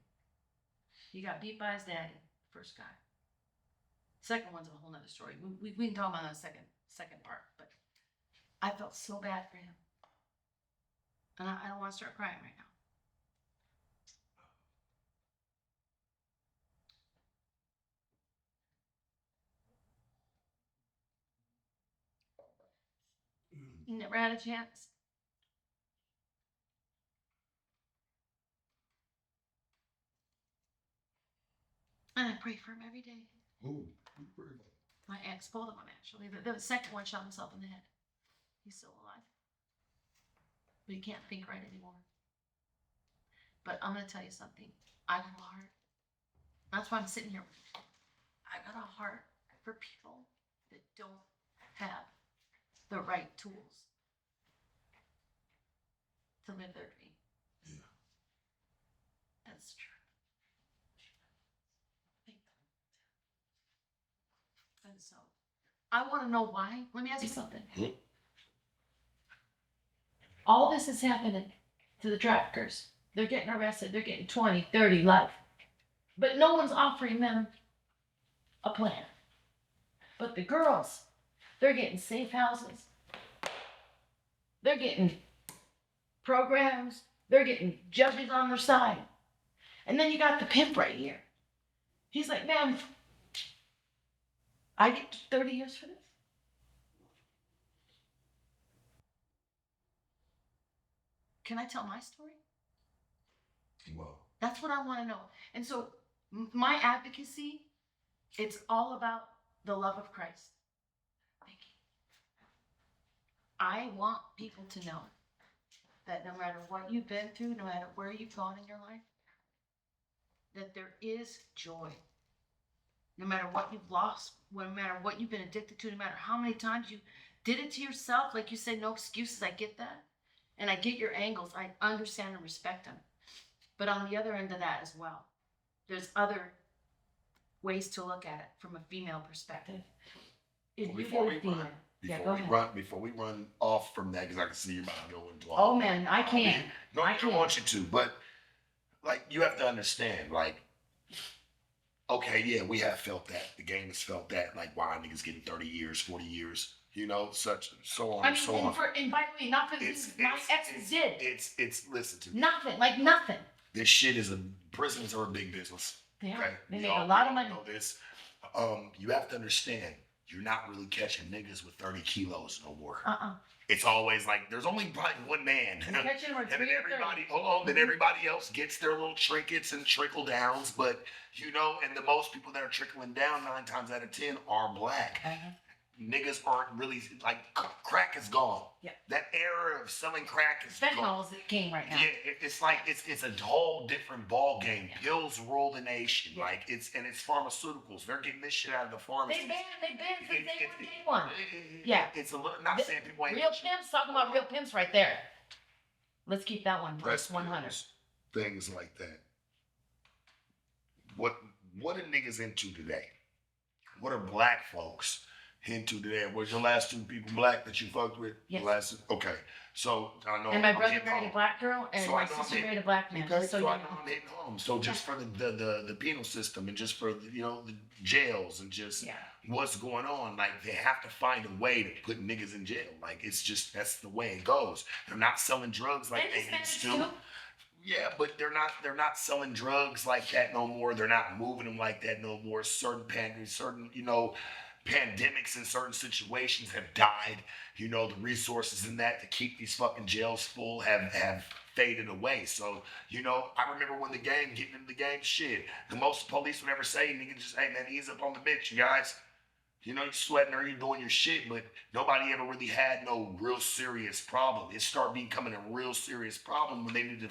He got beat by his daddy, first guy. Second one's a whole nother story. We can talk about that second part, but I felt so bad for him. And I don't want to start crying right now. You never had a chance? And I pray for him every day. Who pray for? My ex, both of them actually. The second one shot himself in the head. He's still alive. But he can't think right anymore. But I'm going to tell you something. I got a heart. That's why I'm sitting here. I got a heart for people that don't have the right tools to live their dream. Yeah. That's true. And so, I want to know why. Let me ask you something. All this is happening to the traffickers. They're getting arrested. They're getting 20, 30 life. But no one's offering them a plan. But the girls, they're getting safe houses. They're getting programs. They're getting judges on their side. And then you got the pimp right here. He's like, man, I get 30 years for this? Can I tell my story? Well, that's what I want to know. And so my advocacy, it's all about the love of Christ. Thank you. I want people to know that no matter what you've been through, no matter where you've gone in your life, that there is joy. No matter what you've lost, no matter what you've been addicted to, no matter how many times you did it to yourself, like you said, no excuses, I get that. And I get your angles. I understand and respect them. But on the other end of that as well, there's other ways to look at it from a female perspective. If you're a female, Before we run off from that, because I can see you about to go into Oh man, I can't. No, I I can't. don't want you to, but like you have to understand, like, okay, yeah, we have felt that. The game has felt that, like why niggas getting 30 years, 40 years, such so on I and mean, so on. and by the way, not for things my exes did. It's listen to me. Nothing, like nothing. This shit prisons are a big business. Yeah, Okay? they make a lot of money. Know this. You have to understand, you're not really catching niggas with 30 kilos no more. It's always like there's only probably one man. You're catching them with and then 3 or 30. everybody, then everybody else gets their little trinkets and trickle downs. But and the most people that are trickling down 9 times out of 10 are black. Niggas aren't really like crack is gone. Yeah. That era of selling crack is Fentanyl's gone. the king right now. Yeah, it's like it's a whole different ball game. Yeah. Pills rule the nation. Yeah. Like it's pharmaceuticals. They're getting this shit out of the pharmacy. They banned since day one. Yeah. It's a little not saying people ain't real pimps, talking about real pimps right there. Let's keep that one. Breast 100. pills, things like that. What are niggas into today? What are black folks into today? Was your last 2 people black that you fucked with? Yes. Okay. So I know. And my brother married a black girl, and So my I know sister I'm married a black man. Okay, So so you I know. know I'm hitting home. So just for the penal system and just for the jails and just what's going on, like they have to find a way to put niggas in jail. Like it's just that's the way it goes. They're not selling drugs like And they used Hispanics to. too. Yeah, but they're not selling drugs like that no more. They're not moving them like that no more. Certain pandemics in certain situations have died. The resources in that to keep these fucking jails full have faded away. So, I remember when getting into the game, shit, the most the police would ever say, nigga, just, hey man, ease up on the bitch, you guys. You're sweating or you're doing your shit, but nobody ever really had no real serious problem. It started becoming a real serious problem when they need to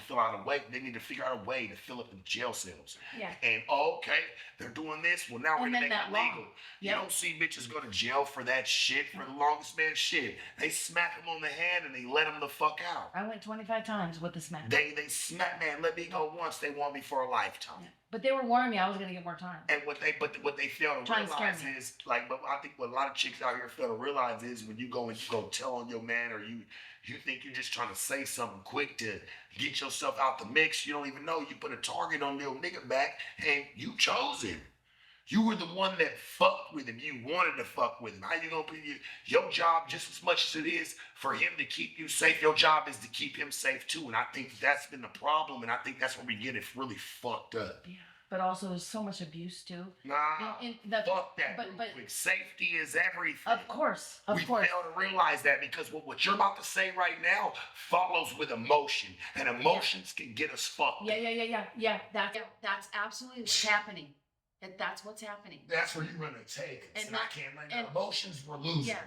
They need to figure out a way to fill up the jail cells. Yeah. And okay, they're doing this. Well, now we're gonna make it legal. You don't see bitches go to jail for that shit for the longest man shit. They smack them on the hand and they let them the fuck out. I went 25 times with the smack. They smack, man. Let me go once. They want me for a lifetime. Yeah. But they were warning me I was gonna get more time. And what they fail to realize is but I think what a lot of chicks out here fail to realize is when you go tell on your man or you think you're just trying to say something quick to get yourself out the mix, you don't even know you put a target on your nigga back and you chose him. You were the one that fucked with him. You wanted to fuck with him. How you gonna be your job just as much as it is for him to keep you safe? Your job is to keep him safe too. And I think that's been the problem. And I think that's where we get it really fucked up. Yeah. But also there's so much abuse too. Nah, fuck that. But safety is everything. Of course. We fail to realize that because what you're about to say right now follows with emotion, and emotions can get us fucked. Yeah. That's absolutely what's happening. That's what's happening. That's where you're gonna take it. And I can't let emotions we're losing. Yeah.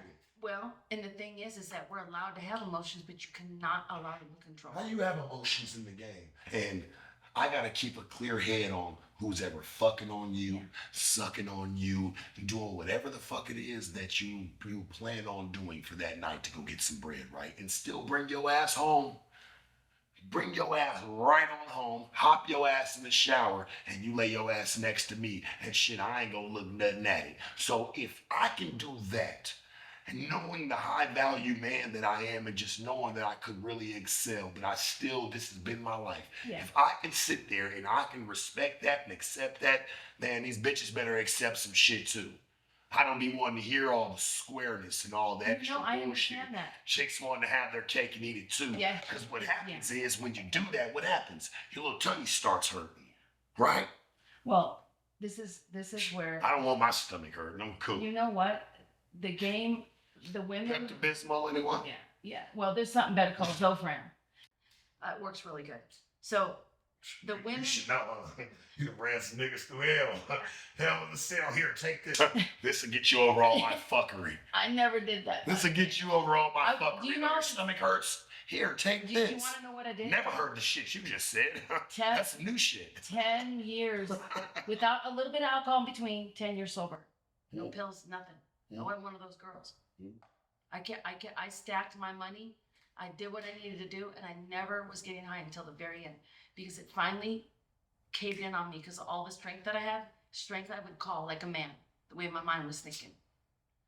Well, and the thing is that we're allowed to have emotions, but you cannot allow them to control. How you have emotions in the game? And I gotta keep a clear head on who's ever fucking on you, sucking on you, doing whatever the fuck it is that you plan on doing for that night to go get some bread, right? And still bring your ass home. Bring your ass right on home, hop your ass in the shower, and you lay your ass next to me. And shit, I ain't gonna look nothing at it. So if I can do that, and knowing the high value man that I am and just knowing that I could really excel, but this has been my life. Yeah. If I can sit there and I can respect that and accept that, man, these bitches better accept some shit too. I don't be wanting to hear all the squareness and all that extra I bullshit. understand that. Chicks wanting to have their cake and eat it too. Yeah. Because what happens is when you do that, what happens? Your little tummy starts hurting, right? Well, this is where I don't want my stomach hurting. I'm cool. You know what? The game, the women. Pepto-Bismol, anyone? Yeah. Well, there's something better called Zofran. It works really good. So the women. You should know. You done ran some niggas through hell. Hell in the cell. Here, take this. This will get you over all my fuckery. I never did that. This will get you over all my fuckery. Do you know your stomach hurts? Here, take this. Do you want to know what I did? Never heard the shit you just said. That's new shit. 10 years without a little bit of alcohol in between. 10 years sober. No pills, nothing. I wasn't one of those girls. I stacked my money. I did what I needed to do, and I never was getting high until the very end because it finally caved in on me because of all the strength that I had. Strength I would call like a man, the way my mind was thinking.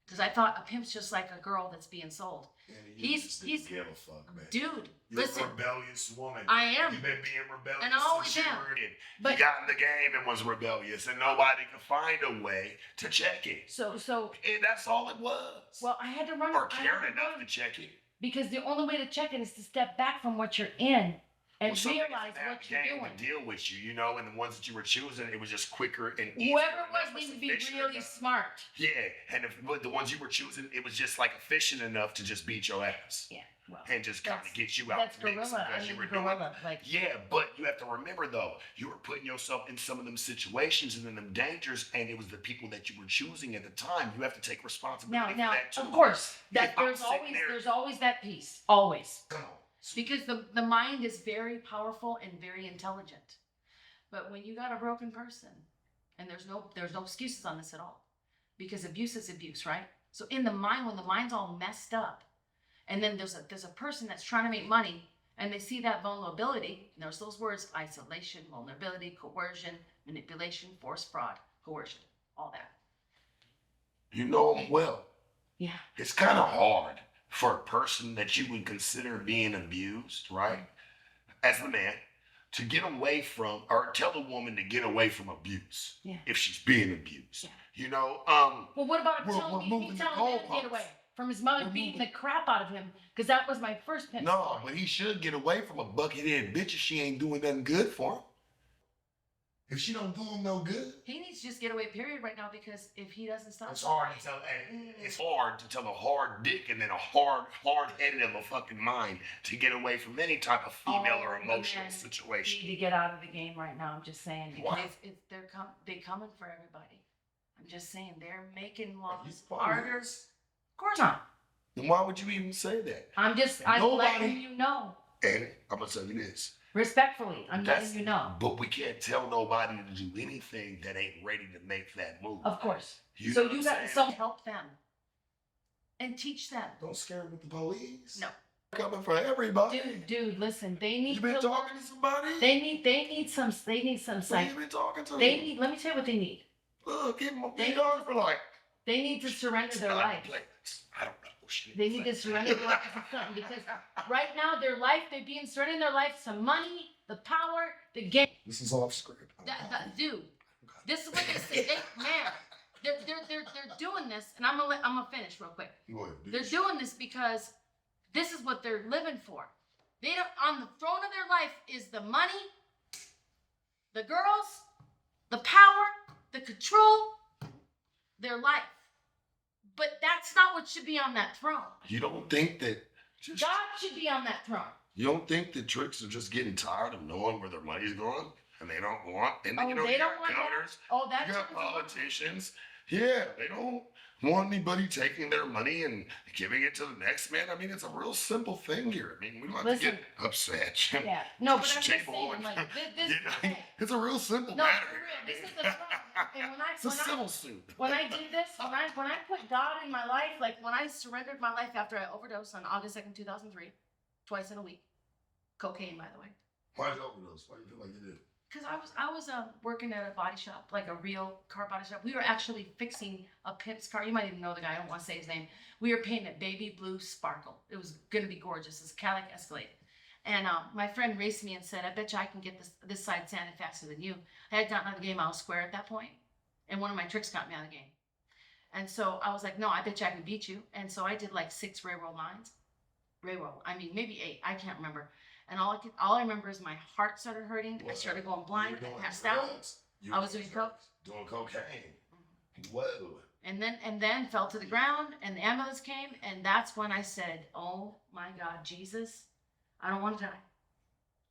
Because I thought a pimp's just like a girl that's being sold. He's give a fuck, man. Dude, You're listen. a rebellious woman. I am. You've been being rebellious And I always since you am. were in. But you got in the game and was rebellious, and nobody could find a way to check it. so And that's all it was. well, I had to run. Or caring enough to check it. Because the only way to check it is to step back from what you're in and Well, some niggas realize didn't have what the you're game doing. to deal with you, you know, and the ones that you were choosing, it was just quicker and easier. Whoever it and was that needed to be efficient really enough. smart. Yeah, and but the ones you were choosing, it was just like efficient enough to just beat your ass. Yeah, well, And just kind of that's- get you out that's the mix gorilla. because I you were mean, doing gorilla. Like, yeah, but you have to remember though, you were putting yourself in some of them situations and in them dangers, and it was the people that you were choosing at the time. You have to take responsibility now, for that too. of course, that If I'm there's sitting always there- there's always that piece, always. Come on. Because the mind is very powerful and very intelligent. But when you got a broken person, and there's no excuses on this at all, because abuse is abuse, right? So in the mind, when the mind's all messed up, and then there's a person that's trying to make money, and they see that vulnerability, and there's those words: isolation, vulnerability, coercion, manipulation, force, fraud, coercion, all that. You know them well. Yeah. It's kind of hard for a person that you would consider being abused, right? As a man, to get away from, or tell a woman to get away from abuse. Yeah. If she's being abused. Yeah. You know, Well, what about we're telling moving me the telling him to get goalposts. away from his mother We're beating moving- the crap out of him? Because that was my first pimp. no, but he should get away from a buckethead bitch if she ain't doing nothing good for him. If she don't do him no good. He needs to just get away, period, right now, because if he doesn't stop, It's hard to tell. It's hard to tell a hard dick and then a hard-headed of a fucking mind to get away from any type of female or emotional man, situation. need to get out of the game right now. I'm just saying, because Why? they coming for everybody. I'm just saying they're making laws he's harder. Of course not. Then why would you even say that? I'm Nobody- letting you know And I'm gonna tell you this. respectfully. I'm That's- letting you know. But we can't tell nobody to do anything that ain't ready to make that move. Of course. You So know you what got I'm to saying? help them and teach them. Don't scare them with the police. No, Coming for everybody. dude, listen. They need You been to talking learn. to somebody? They need some Who psych. you been talking to? They need. Let me tell you what they need. Look, give them a They- big arm for like. They need to surrender their life. I don't know. Shit. They need to surrender their life to something, because right now they're being surrendering their life to money, the power, the game. This is off script. Dude, this is what they say. They're doing this, and I'm gonna finish real quick. Go ahead, They're bitch. doing this because this is what they're living for. They don't, on the throne of their life is the money, the girls, the power, the control, their life. But that's not what should be on that throne. You don't think that just God should be on that throne. you don't think that tricks are just getting tired of knowing where their money's going and they don't want and Oh, you know they you don't got want that? governors, Oh, that's you got politicians. Yeah, they don't want anybody taking their money and giving it to the next man. I mean, it's a real simple thing here. I mean, we don't have Listen. to get upset. Yeah. No, but Push I'm the just table saying, and- like, this You know, hey, it's a real simple no, matter. for real, this is the throne. And It's a civil suit. when I did this, when I put God in my life, like when I surrendered my life after I overdosed on August 2nd, 2003, twice in a week, cocaine, by the way. Why'd you overdose? Why do you feel like you did? Because I was working at a body shop, like a real car body shop. We were actually fixing a pimp's car. You might even know the guy. I don't want to say his name. We were painting it baby blue sparkle. It was gonna be gorgeous. This Cadillac Escalade. And my friend raced me and said, "I bet you I can get this side sanded faster than you." I had gotten out of the game. I was square at that point, and one of my tricks got me out of the game. And so I was like, "No, I bet you I can beat you." And so I did like 6 railroad lines. Railroad. I mean, maybe 8. I can't remember. And all I remember is my heart started hurting. I started going blind. I passed out. I was doing coke. Doing cocaine. Whoa. And then fell to the ground, and the ambulance came, and that's when I said, "Oh my God, Jesus, I don't want to die.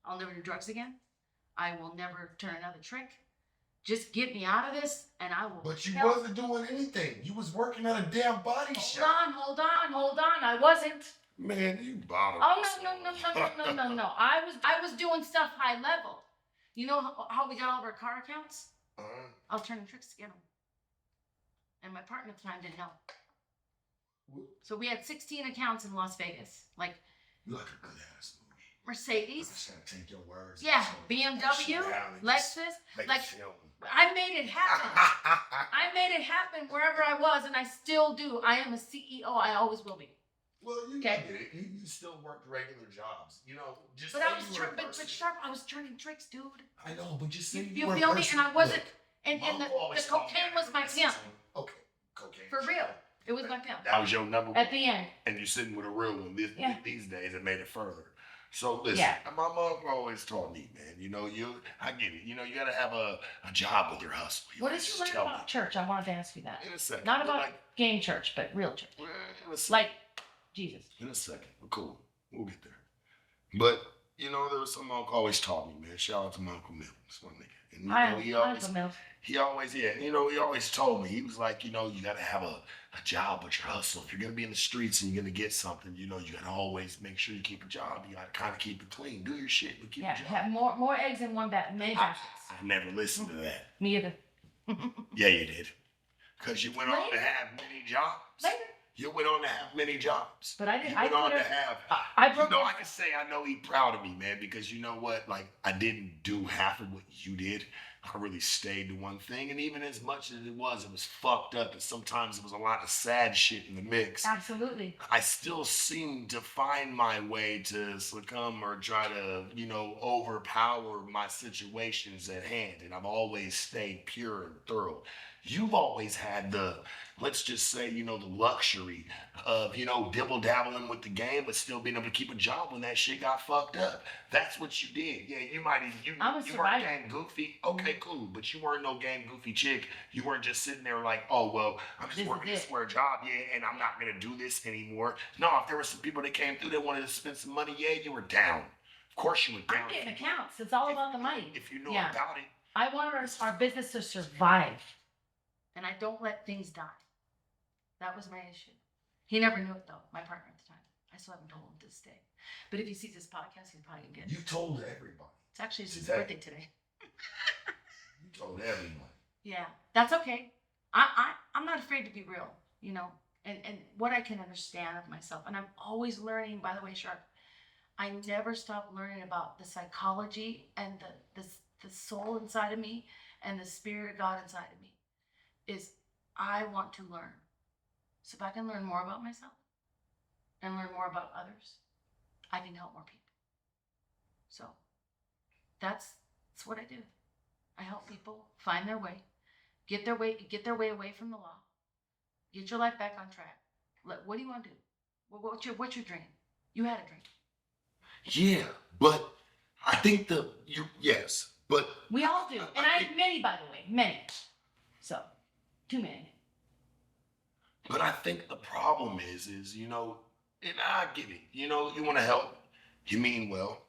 I'll never do drugs again. I will never turn another trick. Just get me out of this, and I will." But you help." wasn't doing anything. You was working at a damn body shop. Hold on. I wasn't. Man, you bother. Oh no. I was doing stuff high level. You know how we got all of our car accounts? I was turning tricks to get them. And my partner at the time didn't know. So we had 16 accounts in Las Vegas. Like, You like a good ass movie. Mercedes. I'm just gonna take your words. Yeah, BMW, Lexus. Like, I made it happen. I made it happen wherever I was, and I still do. I am a CEO. I always will be. Well, you get it. You still worked regular jobs, you know. Just but I was sharp. I was turning tricks, dude. I know, but just say you feel me? And I wasn't. And the cocaine was my pimp. Okay, cocaine. For real, it was my pimp. That was your number one. At the end. And you're sitting with a real one. These days, it made it further. So listen, my mom always taught me, man. You know, I get it. You know, you gotta have a job with your hustle. What did you learn about church? I wanted to ask you that. In a second. Not about game church, but real church. Well, in a second. Like Jesus. In a second. We're cool. We'll get there. But you know, there was something my uncle always taught me, man. Shout out to my Uncle Mills, one nigga. And he always told me, he was like, you know, you gotta have a job with your hustle. If you're gonna be in the streets and you're gonna get something, you know, you gotta always make sure you keep a job. You gotta kind of keep it clean. Do your shit, but keep a job. Have more eggs in one basket. Many baskets. I never listened to that. Me either. Yeah, you did. Because you went on to have many jobs. Later. You went on to have many jobs. But I didn't. You went on to have. I can say I know he's proud of me, man, because you know what? Like, I didn't do half of what you did. I really stayed to one thing. And even as much as it was fucked up. And sometimes there was a lot of sad shit in the mix. Absolutely. I still seem to find my way to succumb or try to, you know, overpower my situations at hand. And I've always stayed pure and thorough. You've always had the, let's just say, you know, the luxury of, you know, dibble-dabbling with the game, but still being able to keep a job when that shit got fucked up. That's what you did. Yeah, you weren't gang goofy. Okay, cool. But you weren't no gang goofy chick. You weren't just sitting there like, oh, well, I'm just working a square job, and I'm not going to do this anymore. No, if there were some people that came through that wanted to spend some money, you were down. Of course you were down. I'm getting accounts. It's all about the money. If you know about it. I want our business to survive. And I don't let things die. That was my issue. He never knew it, though, my partner at the time. I still haven't told him to this day. But if he sees this podcast, he's probably going to get it. You told everybody. It's actually his birthday today. You told everyone. Yeah, that's okay. I'm not afraid to be real, you know, and what I can understand of myself. And I'm always learning, by the way, Sharp. I never stop learning about the psychology and the soul inside of me and the spirit of God inside of me. Is I want to learn. So if I can learn more about myself and learn more about others, I can help more people. So that's what I do. I help people find their way, get their way away from the law, get your life back on track. What do you want to do? What's your dream? You had a dream. Yeah, but I think but we all do, and I have many, by the way, many. So. Too many. But I think the problem is, you know, and I get it. You know, you want to help. You mean well.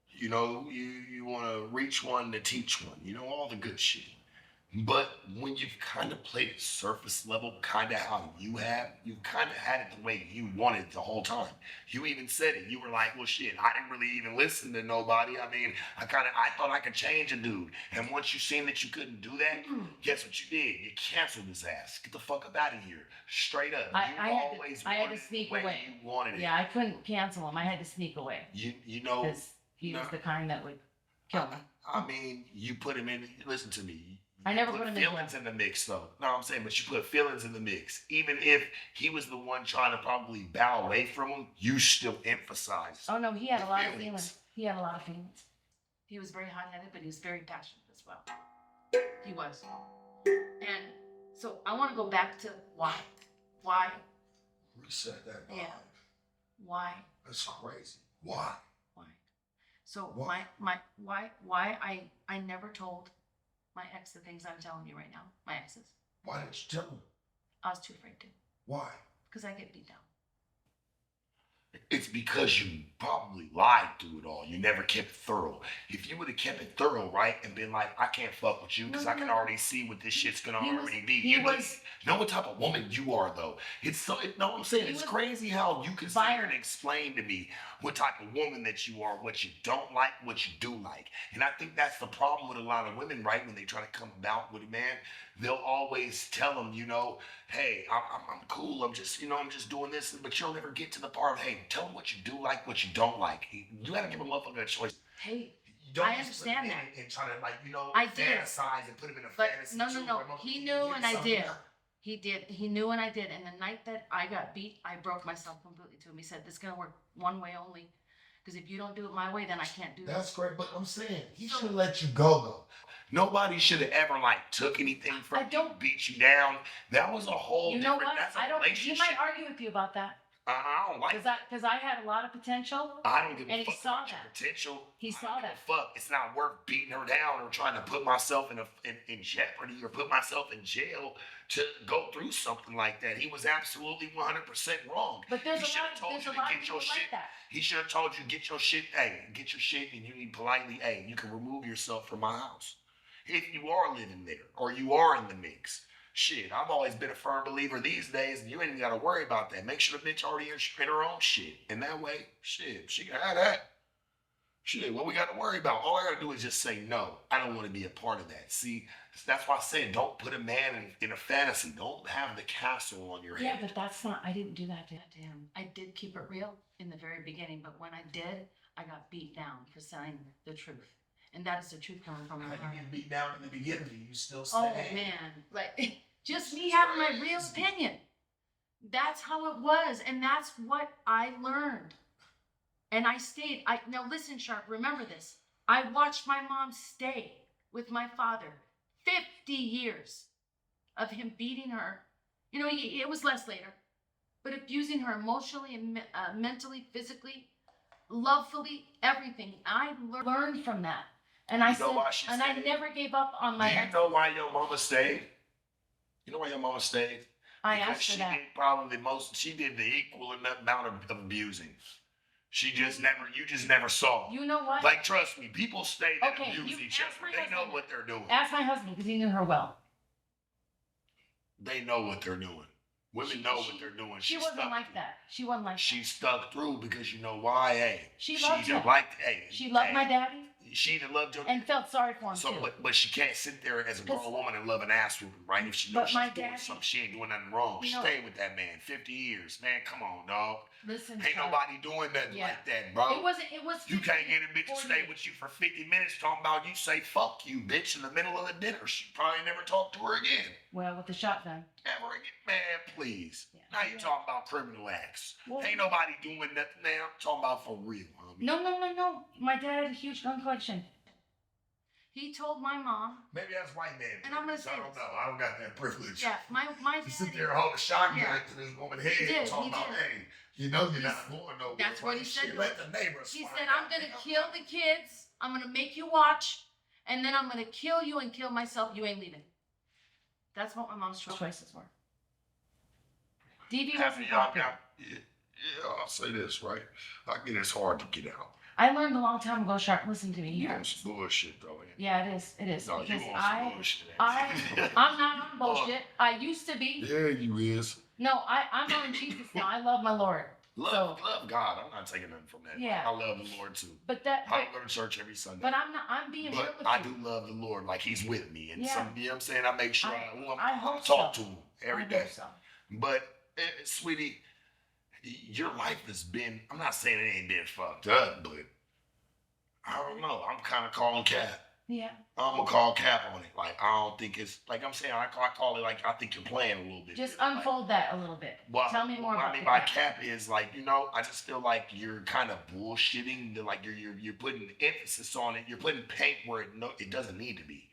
You know, you want to reach one to teach one. You know, all the good shit. But when you've kind of played it surface level, kind of how you've kind of had it the way you wanted the whole time. You even said it. You were like, well, shit, I didn't really even listen to nobody. I mean, I thought I could change a dude. And once you seen that you couldn't do that, guess what you did? You canceled his ass. Get the fuck up out of here. Straight up. I had to sneak away. You wanted it. Yeah, I couldn't cancel him. I had to sneak away. You know. Because he was the kind that would kill me. I mean, you put him in, listen to me. I never put him feelings in the mix, though. No, I'm saying, but you put feelings in the mix. Even if he was the one trying to probably bow away from him, you still emphasized. Oh no, he had a lot of feelings. He had a lot of feelings. He was very hot-headed, but he was very passionate as well. He was. And so I want to go back to why. Why? Reset that vibe. Yeah. Why? That's crazy. Why? Why? So why? why I never told my ex the things I'm telling you right now. My exes. Why didn't you tell him? I was too afraid to. Why? Because I get beat down. It's because you probably lied through it all. You never kept it thorough. If you would have kept it thorough, right, and been like, I can't fuck with you because I can already see what this shit's gonna already be. You know what type of woman you are, though. Know what I'm saying? It's crazy how you can sit here and explain to me what type of woman that you are, what you don't like, what you do like. And I think that's the problem with a lot of women, right? When they try to come about with a man, they'll always tell them, you know, hey, I'm cool. I'm just doing this. But you'll never get to the part of, hey, tell him what you do like, what you don't like. You gotta give a motherfucker a choice. Hey, You don't I just put him understand in that. and try to like, I did. fantasize and put him in a But fantasy. no, too, no. where motherfucker He can knew get and I something did. out. He did. He knew and I did. And the night that I got beat, I broke myself completely to him. He said, "This is gonna work one way only. Because if you don't do it my way, then I can't do it." That's great, but I'm saying he should let you go though. Nobody should have ever like took anything from I don't- you, beat you down. That was a whole You know different. what? That's a I don't. He relationship. might argue with you about that. I don't like. Because I had a lot of potential. I don't give And a he fuck saw about your that. potential. He I saw don't give that. a fuck. It's not worth beating her down or trying to put myself in jeopardy or put myself in jail to go through something like that. He was absolutely 100% wrong. But there's He a should lot. have told There's you a to lot of get people your shit. like that. He should have told you get your shit. Hey, get your shit, and you need politely. Hey, you can remove yourself from my house if you are living there or you are in the mix. Shit, I've always been a firm believer these days, and you ain't even got to worry about that. Make sure the bitch already in her own shit. And that way, shit, she can have that. Shit, what we got to worry about? All I got to do is just say, no, I don't want to be a part of that. See, that's why I said don't put a man in a fantasy. Don't have the castle on your Yeah, head. but that's not. I didn't do that to him. I did keep it real in the very beginning, but when I did, I got beat down for saying the truth, and that is the truth coming from my heart. You get beat down in the beginning, you still Oh stay. man, like just me having my real opinion. That's how it was, and that's what I learned. And I stayed. Now listen, Sharp. Remember this. I watched my mom stay with my father 50 years of him beating her. You know, it was less later, but abusing her emotionally and mentally, physically, lovefully, everything. I learned from that, and I You know said, why she and I stayed? never gave up on my Do you ex. know why your mama stayed? You know why your mama stayed? I Because asked for she that. did probably the most. She did the equal amount of abusing. She just never. You just never saw. You know what? Like, trust me, people stay that Okay, abuse you each ask other. my They know husband. what they're doing. Ask my husband because he knew her well. They know what they're doing. Women know what they're doing. She She's wasn't stuck like through. that. She wasn't like She that. stuck through because you know why? Hey, She loved either him. liked. Hey, She loved hey, my daddy She either loved your. and felt sorry for him So, too. but she can't sit there as a 'Cause- grown woman and love an ass whooping, right? If she knows But she's my doing daddy- something, she ain't doing nothing wrong. You know- Stay with that man, 50 years, man. Come on, dog. Listen, Ain't Sharp, nobody doing nothing Yeah. like that, bro. It wasn't. It was. You can't get a bitch to 40. stay with you for 50 minutes talking about you say fuck you, bitch, in the middle of the dinner. She probably never talked to her again. Well, with the shotgun. Ever again. Man, please. Yeah. Now you talking about criminal acts. Well- Ain't nobody doing nothing now. I'm talking about for real, homie. No. My dad had a huge gun collection. He told my mom. Maybe that's white man. And I'm gonna privilege. say I don't this. know. I don't got that privilege. Yeah, my You sit daddy. there and hold a shotgun Yeah. to this woman's head He did, talking he about, did. hey, you know you're He's- not going nowhere. that's what he Like, said shit, to let her. the neighbors He find said, out. "I'm gonna kill the kids. I'm gonna make you watch, and then I'm gonna kill you and kill myself. You ain't leaving." That's what my mom's choices were. DV Half wasn't of y'all popular. got, yeah, I'll say this, right? I get it's hard to get out. I learned a long time ago, Sharp. Listen to me You here. on some bullshit, though, ain't you? Yeah, it is. It is. No, you Because on some bullshit, ain't you? I'm not on bullshit. I used to be. Yeah, you is. No, I'm on Jesus now. I love my Lord. Love God. I'm not taking nothing from that. Yeah. I love the Lord, too. But that. I don't go to church every Sunday. But I'm not. I'm being real But with I you. do love the Lord, like He's with me, and Yeah. some, you know what I'm saying. I make sure I I hope talk so. to Him every I day. hope so. But sweetie, your life has been. I'm not saying it ain't been fucked up, but I don't know. I'm kind of calling cap. Yeah. I'm gonna call cap on it. Like I don't think it's like I'm saying. I call it like I think you're playing a little bit. Just Like, unfold that a little bit. well, Tell me more what about I mean the by cap. cap is like, I just feel like you're kind of bullshitting. Like you're putting emphasis on it. You're putting paint where it doesn't need to be.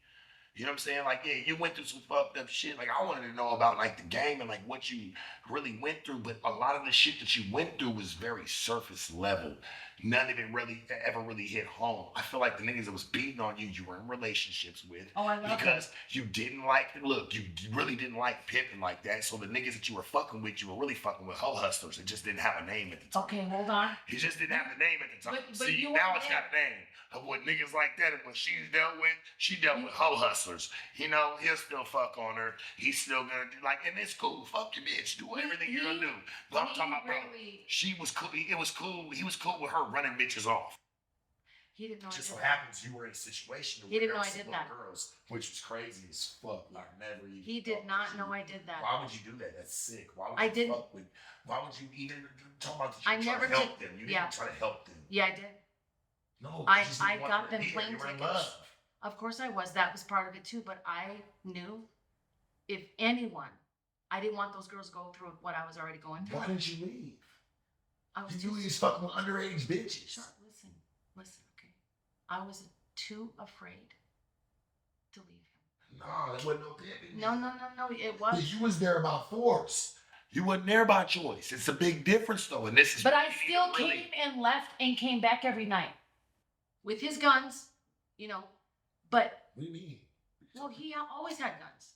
You know what I'm saying? Like, yeah, you went through some fucked up shit. Like, I wanted to know about like the game and like what you really went through. But a lot of the shit that you went through was very surface level. None of it really ever really hit home. I feel like the niggas that was beating on you, you were in relationships with. Oh, I love Because you didn't like, look, you really didn't like pimping like that. So the niggas that you were fucking with, you were really fucking with hoe hustlers. It just didn't have a name at the time. Okay, hold on. He just didn't have the name at the time. But See, you now are it's there. got a name of what niggas like that. And when she dealt with hoe hustlers. He'll still fuck on her. He's still gonna do and it's cool. Fuck your bitch. Do everything you're gonna do. But I'm talking about, bro. Really, She was cool. It was cool. He was cool with her running bitches off. He didn't know I Just did so that. happens you were in a situation He didn't where know I there did were that. girls, which was crazy as fuck. Yeah. I never even. He did thought not that know you- I did that. Why would you do that? That's sick. Why would I you didn't. fuck with? Why would you even talk about that? I You try never to help took- them. You yeah. didn't try to help them. Yeah, I did. No, I- you just I didn't want got them them there. plane You were in tickets. love. Of course I was. That was part of it too. But I knew if anyone, I didn't want those girls to go through what I was already going through. Why didn't you leave? I was You knew he was fucking with underage bitches. Sure, listen, okay. I was too afraid to leave him. No, that wasn't no big. No, it was. You was there by force. You wasn't there by choice. It's a big difference though, and this is. But I still came and left and came back every night with his guns, you know. But What do you mean? well, he always had guns.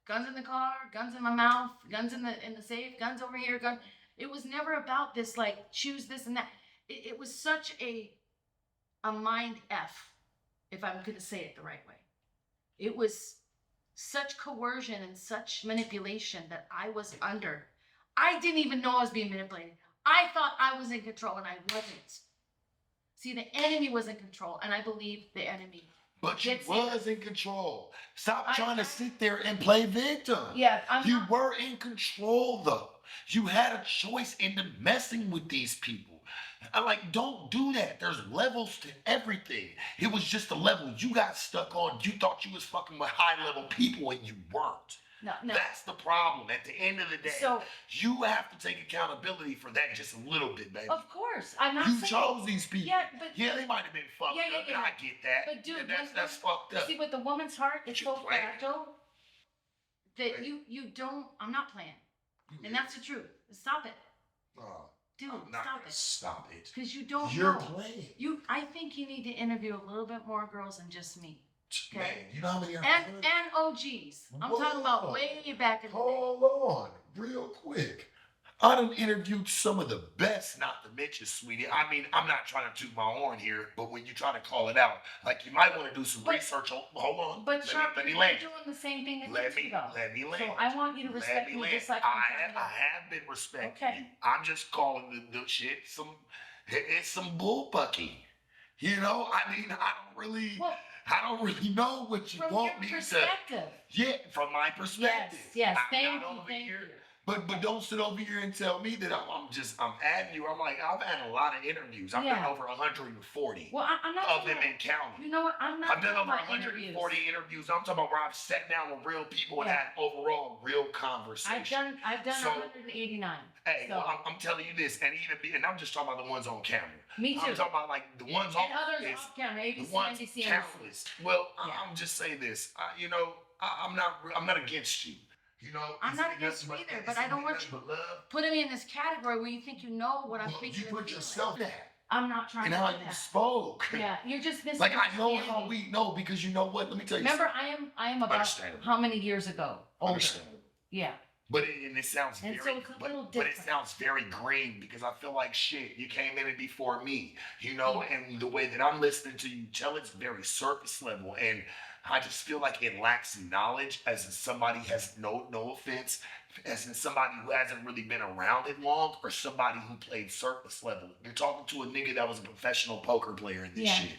Guns in the car, guns in my mouth, guns in the safe, guns over here, gun. It was never about this like choose this and that. It was such a mind f, if I'm gonna say it the right way. It was such coercion and such manipulation that I was under. I didn't even know I was being manipulated. I thought I was in control and I wasn't. See, the enemy was in control, and I believe the enemy. But you Gets was in control. Stop trying to sit there and play victim. Yeah, You were in control though. You had a choice in messing with these people. I'm like, don't do that. There's levels to everything. It was just a level you got stuck on. You thought you was fucking with high level people and you weren't. No. That's the problem. At the end of the day, So you have to take accountability for that just a little bit, baby. of course, I'm not You saying. chose these people. Yeah, but Yeah, they might have been fucked Yeah, up. yeah. I get that. But dude, And that's fucked up. see, with the woman's heart, it's You so playing. fragile that Playing. you don't. I'm not playing, and that's the truth. Stop it, dude. I'm not Stop gonna it, stop it. because you don't You're know. playing. I think you need to interview a little bit more girls than just me. Okay. Man, you know how many are And OGs. I'm talking about way back in the day. Hold on, real quick. I done interviewed some of the best, not to mention, sweetie. I mean, I'm not trying to toot my horn here, but when you try to call it out, like you might want to do some But- research on. Hold on. But Sharp, let me you're land. doing the same thing that Let you me do, though. let me land. So I want you to respect me just like I'm trying to. I have been respecting Okay. you. I'm just calling the shit it's some bullbucky. You know, I mean, I don't really know what you From want your me perspective. to. Yeah, from my perspective. Yes. I'm Thank not you. over Thank here. you. But don't sit over here and tell me that I'm adding you. I'm like, I've had a lot of interviews. I've Yeah. done over 140 Well, I'm not. of talking them about- in counting. You know what? I'm not I've done talking over about 140 interviews. interviews. I'm talking about where I've sat down with real people and Yeah. had overall real conversation. I've done So- 189. Hey, So- well, I'm telling you this, and I'm just talking about the ones on camera. Me too. I'm talking about like the ones And off. others is off camera, the ABC, ones NBC, countless. Well, Yeah. I'm just saying this. I'm not against you. You know, I'm it's not nothing against you but- either, it's but I don't want nothing you but love. putting me in this category where you think you know what I'm Well, thinking. you and put feeling. yourself there. I'm not trying And to how do you that. spoke. Yeah, you're just missing. Like I know how we know because you know what? Let me tell you. Remember, I am about Understandable. how many years ago? Older. Understandable. Yeah. But it sounds And very, so it's a but, little but it different. sounds very green because I feel like shit. You came in it before me, you know, Yeah. and the way that I'm listening to you tell it's very surface level, and I just feel like it lacks knowledge. As in somebody has no offense, as in somebody who hasn't really been around it long, or somebody who played surface level. You're talking to a nigga that was a professional poker player in this Yeah. shit.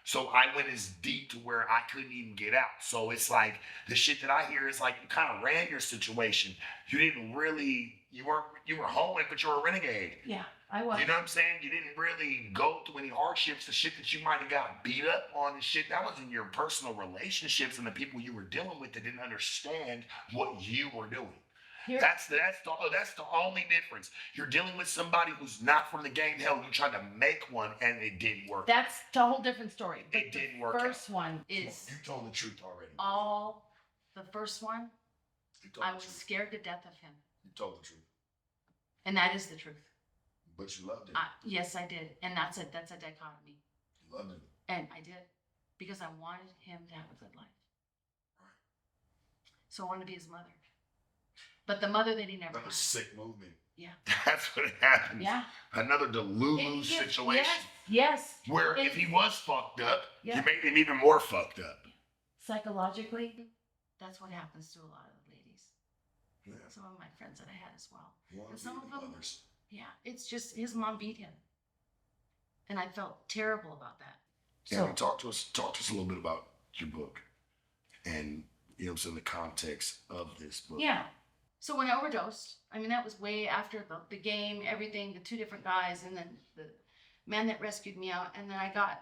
So I went as deep to where I couldn't even get out. So it's like the shit that I hear is like you kind of ran your situation. You didn't really, you were hoeing, but you were a renegade. Yeah, I was. You know what I'm saying? You didn't really go through any hardships, the shit that you might have got beat up on and shit. That was in your personal relationships and the people you were dealing with that didn't understand what you were doing. Here- That's the only difference. You're dealing with somebody who's not from the game. Hell, you tried to make one and it didn't work. That's a whole different story. But It didn't work out. First one is You told the truth already. the first one. You told I the was truth. scared to death of him, You told the truth. and that is the truth. But you loved him. Yes, I did, and that's a dichotomy, You loved him. and I did because I wanted him to have a good life. Right. So I wanted to be his mother, but the mother that he never Another had. sick movement. Yeah. That's what happens. Yeah. Another Delulu It- yes, situation. Yes. Where And- if he was fucked up, Yeah. you made him even more fucked up. Psychologically, that's what happens to a lot of the ladies. Yeah. Some of my friends that I had as well. One And some beat of the them- others. Yeah, it's just his mom beat him. And I felt terrible about that. Yeah, talk to us a little bit about your book and the context of this book. Yeah. So when I overdosed, I mean, that was way after the game, everything, the two different guys, and then the man that rescued me out. And then I got,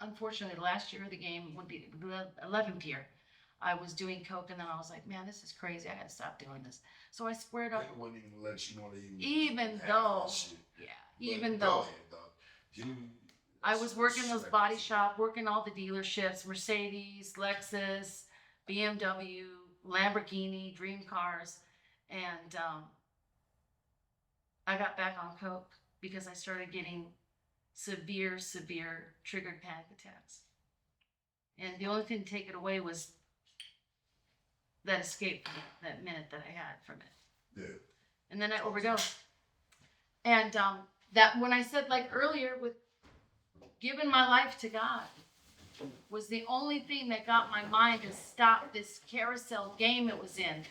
unfortunately, last year, the game would be the 11th year. I was doing coke, and then I was like, man, this is crazy. I got to stop doing this. So I squared up. They wouldn't even let you know even though, even though I was working those body shop, working all the dealerships, Mercedes, Lexus, BMW, Lamborghini, dream cars. And I got back on coke because I started getting severe triggered panic attacks. And the only thing to take it away was that escape from it, that minute that I had from it. Yeah. And then I overdosed. And that when I said like earlier with giving my life to God was the only thing that got my mind to stop this carousel game it was in.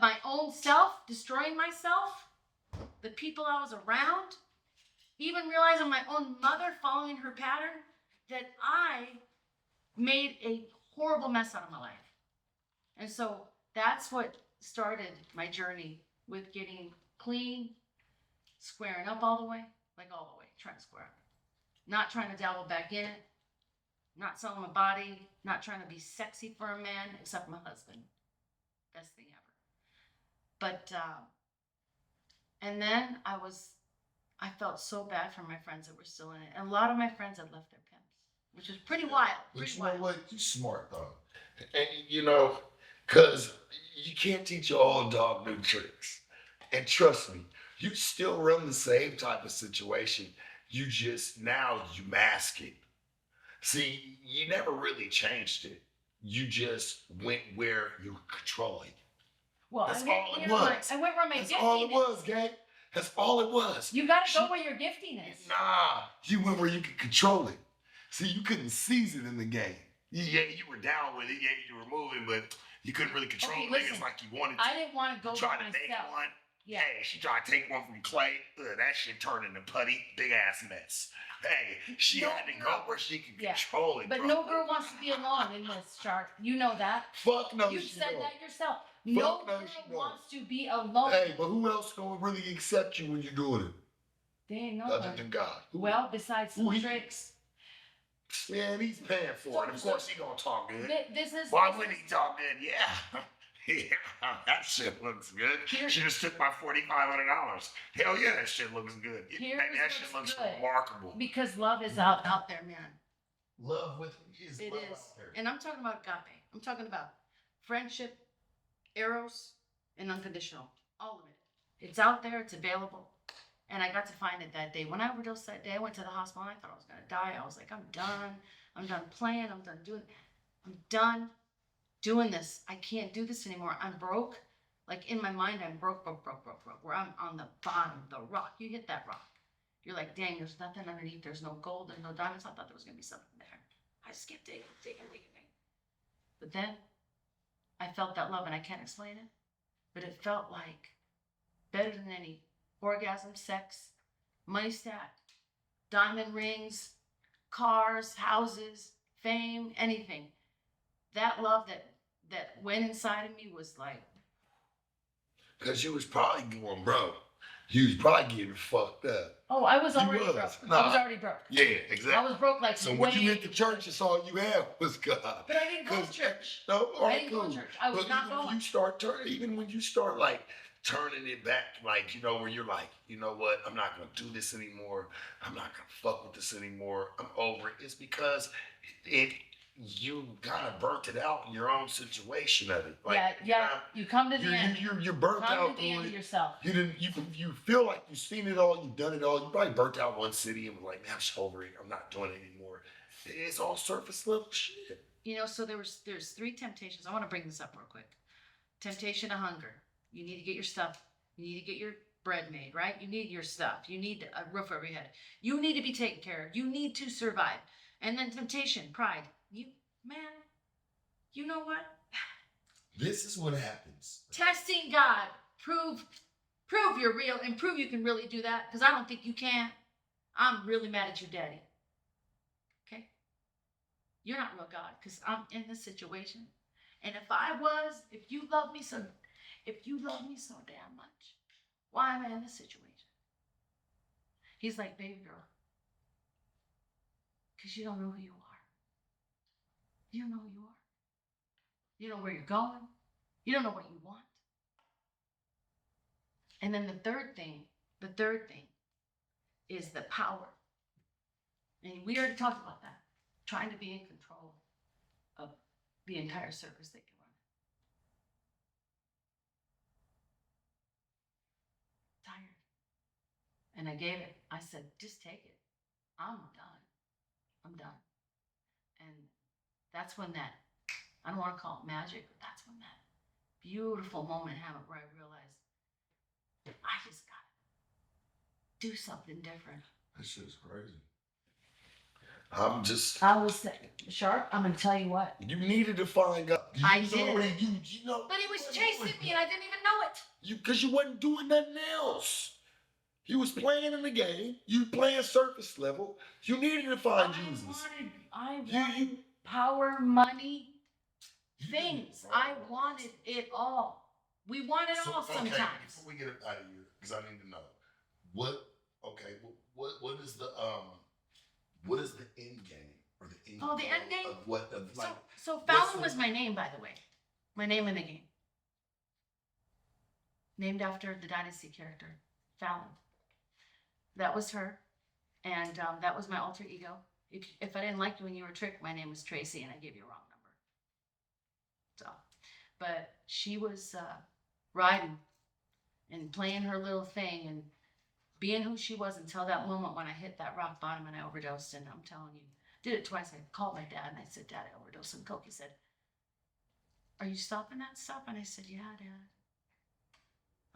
My own self, destroying myself, the people I was around, even realizing my own mother following her pattern, that I made a horrible mess out of my life. And so that's what started my journey with getting clean, squaring up all the way, trying to square up. Not trying to dabble back in it, not selling my body, not trying to be sexy for a man, except my husband. Best thing ever. But, and then I felt so bad for my friends that were still in it. And a lot of my friends had left their pimps, which is pretty wild. But you know what? You're smart, though. And, because you can't teach your old dog new tricks. And trust me, you still run the same type of situation. You just, now you mask it. See, you never really changed it. You just went where you were controlling. Well, That's all it was. I went where my That's gifting all it was, gang. That's all it was. You gotta go where your gifting is. Nah, you went where you could control it. See, you couldn't seize it in the game. Yeah, you were down with it. Yeah, you were moving, but you couldn't really control niggas like you wanted to. I didn't want to go try by to make myself. one. Yeah. Hey, she tried to take one from Clay. That shit turned into putty. Big ass mess. Hey, she had to go where she could control it. But bro. no girl wants to be alone in this, Shark. You know that. Fuck no, you she said don't. that yourself. Fuck no no, girl she wants to be alone. Hey, but who else gonna really accept you when you're doing it? They ain't no Other one. than God. Well, besides some tricks. Man, he's paying for it. Of course he gonna talk good. Why wouldn't he talk good? Yeah. Yeah, that shit looks good. She just took my $4,500. Hell yeah, that shit looks good. That shit looks remarkable. Because love is out there, man. Love is it love is. out there. And I'm talking about agape. I'm talking about friendship, eros, and unconditional. All of it. It's out there. It's available. And I got to find it that day. When I overdosed that day, I went to the hospital and I thought I was going to die. I was like, I'm done. I'm done playing. I'm done doing this. I can't do this anymore. I'm broke. Like in my mind, I'm broke. Where I'm on the bottom, the rock. You hit that rock. You're like, dang, there's nothing underneath. There's no gold. There's no diamonds. I thought there was going to be something there. I just kept digging. But then I felt that love and I can't explain it. But it felt like better than any orgasm, sex, money stacked, diamond rings, cars, houses, fame, anything. That love that went inside of me was like. Because you was probably going broke. You was probably getting fucked up. Oh, I was already broke. I was already broke. Yeah, exactly. I was broke like so when you went to church, that's all you had was God. But I didn't go to church. No, I didn't go to church. I was not going. Even when you start like turning it back, like, where you're like, you know what, I'm not going to do this anymore. I'm not going to fuck with this anymore. I'm over it. It's because you kind of burnt it out in your own situation of it. Like, you come to the end. You're burnt out. Come to the end of yourself. You feel like you've seen it all, you've done it all. You probably burnt out one city and was like, man, I'm just over it. I'm not doing it anymore. It's all surface level shit. So there's 3 temptations. I want to bring this up real quick. Temptation to hunger. You need to get your stuff. You need to get your bread made, right? You need your stuff. You need a roof over your head. You need to be taken care of. You need to survive. And then temptation, pride. You know what? This is what happens. Testing God. Prove you're real and prove you can really do that. Because I don't think you can. I'm really mad at your daddy. Okay? You're not real God because I'm in this situation. And if you love me so damn much, why am I in this situation? He's like, baby girl, because you don't know who you are. You don't know who you are. You don't know where you're going. You don't know what you want. And then the third thing is the power. And we already talked about that. Trying to be in control of the entire service that you're running. Tired. And I gave it. I said, just take it. I'm done. I'm done. And that's when that, I don't want to call it magic, but that's when that beautiful moment happened where I realized I just got to do something different. This shit's crazy. I'm just. I was Sharp. I'm gonna tell you what. You needed to find out. I did. Already, you know. But he was chasing me, and I didn't even know it. Because you wasn't doing nothing else. He was playing in the game. You playing surface level. You needed to find Jesus. I wanted power, money, things. I wanted it all. We want it all sometimes. Okay, before we get out of here, because I need to know what is the end game or the end? Oh, the end game. Of what? Of like, so Fallon was my name, by the way. My name in the game. Named after the Dynasty character, Fallon. That was her, and that was my alter ego. If I didn't like you when you were Trick, my name was Tracy, and I gave you a wrong number. So, but she was riding and playing her little thing and being who she was until that moment when I hit that rock bottom and I overdosed. And I'm telling you, did it twice. I called my dad and I said, Dad, I overdosed on coke. He said, are you stopping that stuff? And I said, yeah, Dad.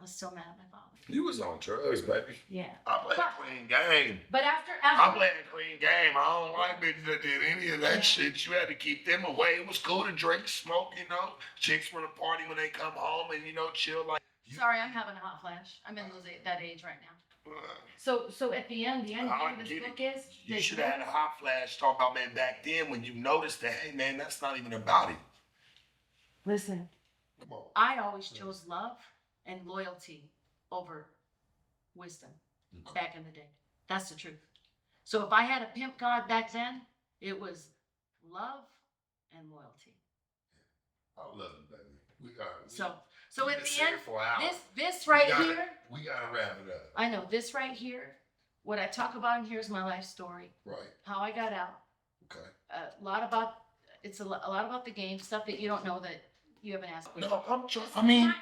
I was still mad at my father. You was on drugs, baby. Yeah. I played a clean game. But after I played a clean game. I don't like bitches that did any of that shit. You had to keep them away. It was cool to drink, smoke, you know. Chicks want to party when they come home and, you know, chill like. Sorry, I'm having a hot flash. I'm in that age right now. So at the end game of this book is. You should have had a hot flash talking about, man, back then when you noticed that, hey, man, that's not even about it. Listen, come on. I always chose love and loyalty over wisdom back in the day. That's the truth. So if I had a pimp god back then, it was love and loyalty. I love you, baby. We got So at the end, this right here. We gotta wrap it up. I know this right here. What I talk about in here is my life story. Right. How I got out. Okay. A lot about the game, stuff that you don't know that you haven't asked me. No, I'm trying. I mean,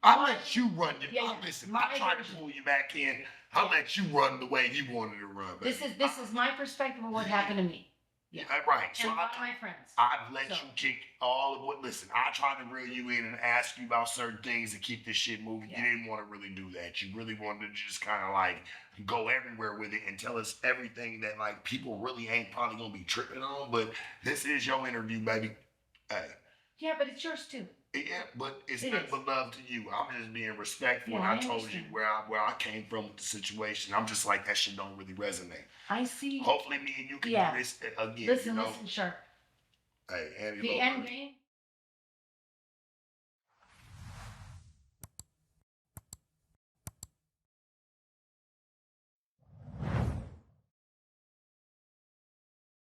I let you run it. Yeah, listen, I tried to pull you back in. I let you run the way you wanted to run. Baby. This is my perspective of what happened to me. Yeah, right. So and a lot of my friends. I've let you kick all of what. Listen, I tried to reel you in and ask you about certain things to keep this shit moving. Yeah. You didn't want to really do that. You really wanted to just kind of like go everywhere with it and tell us everything that like people really ain't probably gonna be tripping on. But this is your interview, baby. Hey. Yeah, but it's yours too. Yeah, but it's nothing but love to you. I'm just being respectful. Yeah, and I told you where I came from with the situation. I'm just like, that shit don't really resonate. I see. Hopefully me and you can do this again. Listen, you know? listen, Sharp. Hey, Andy the Lobert. end game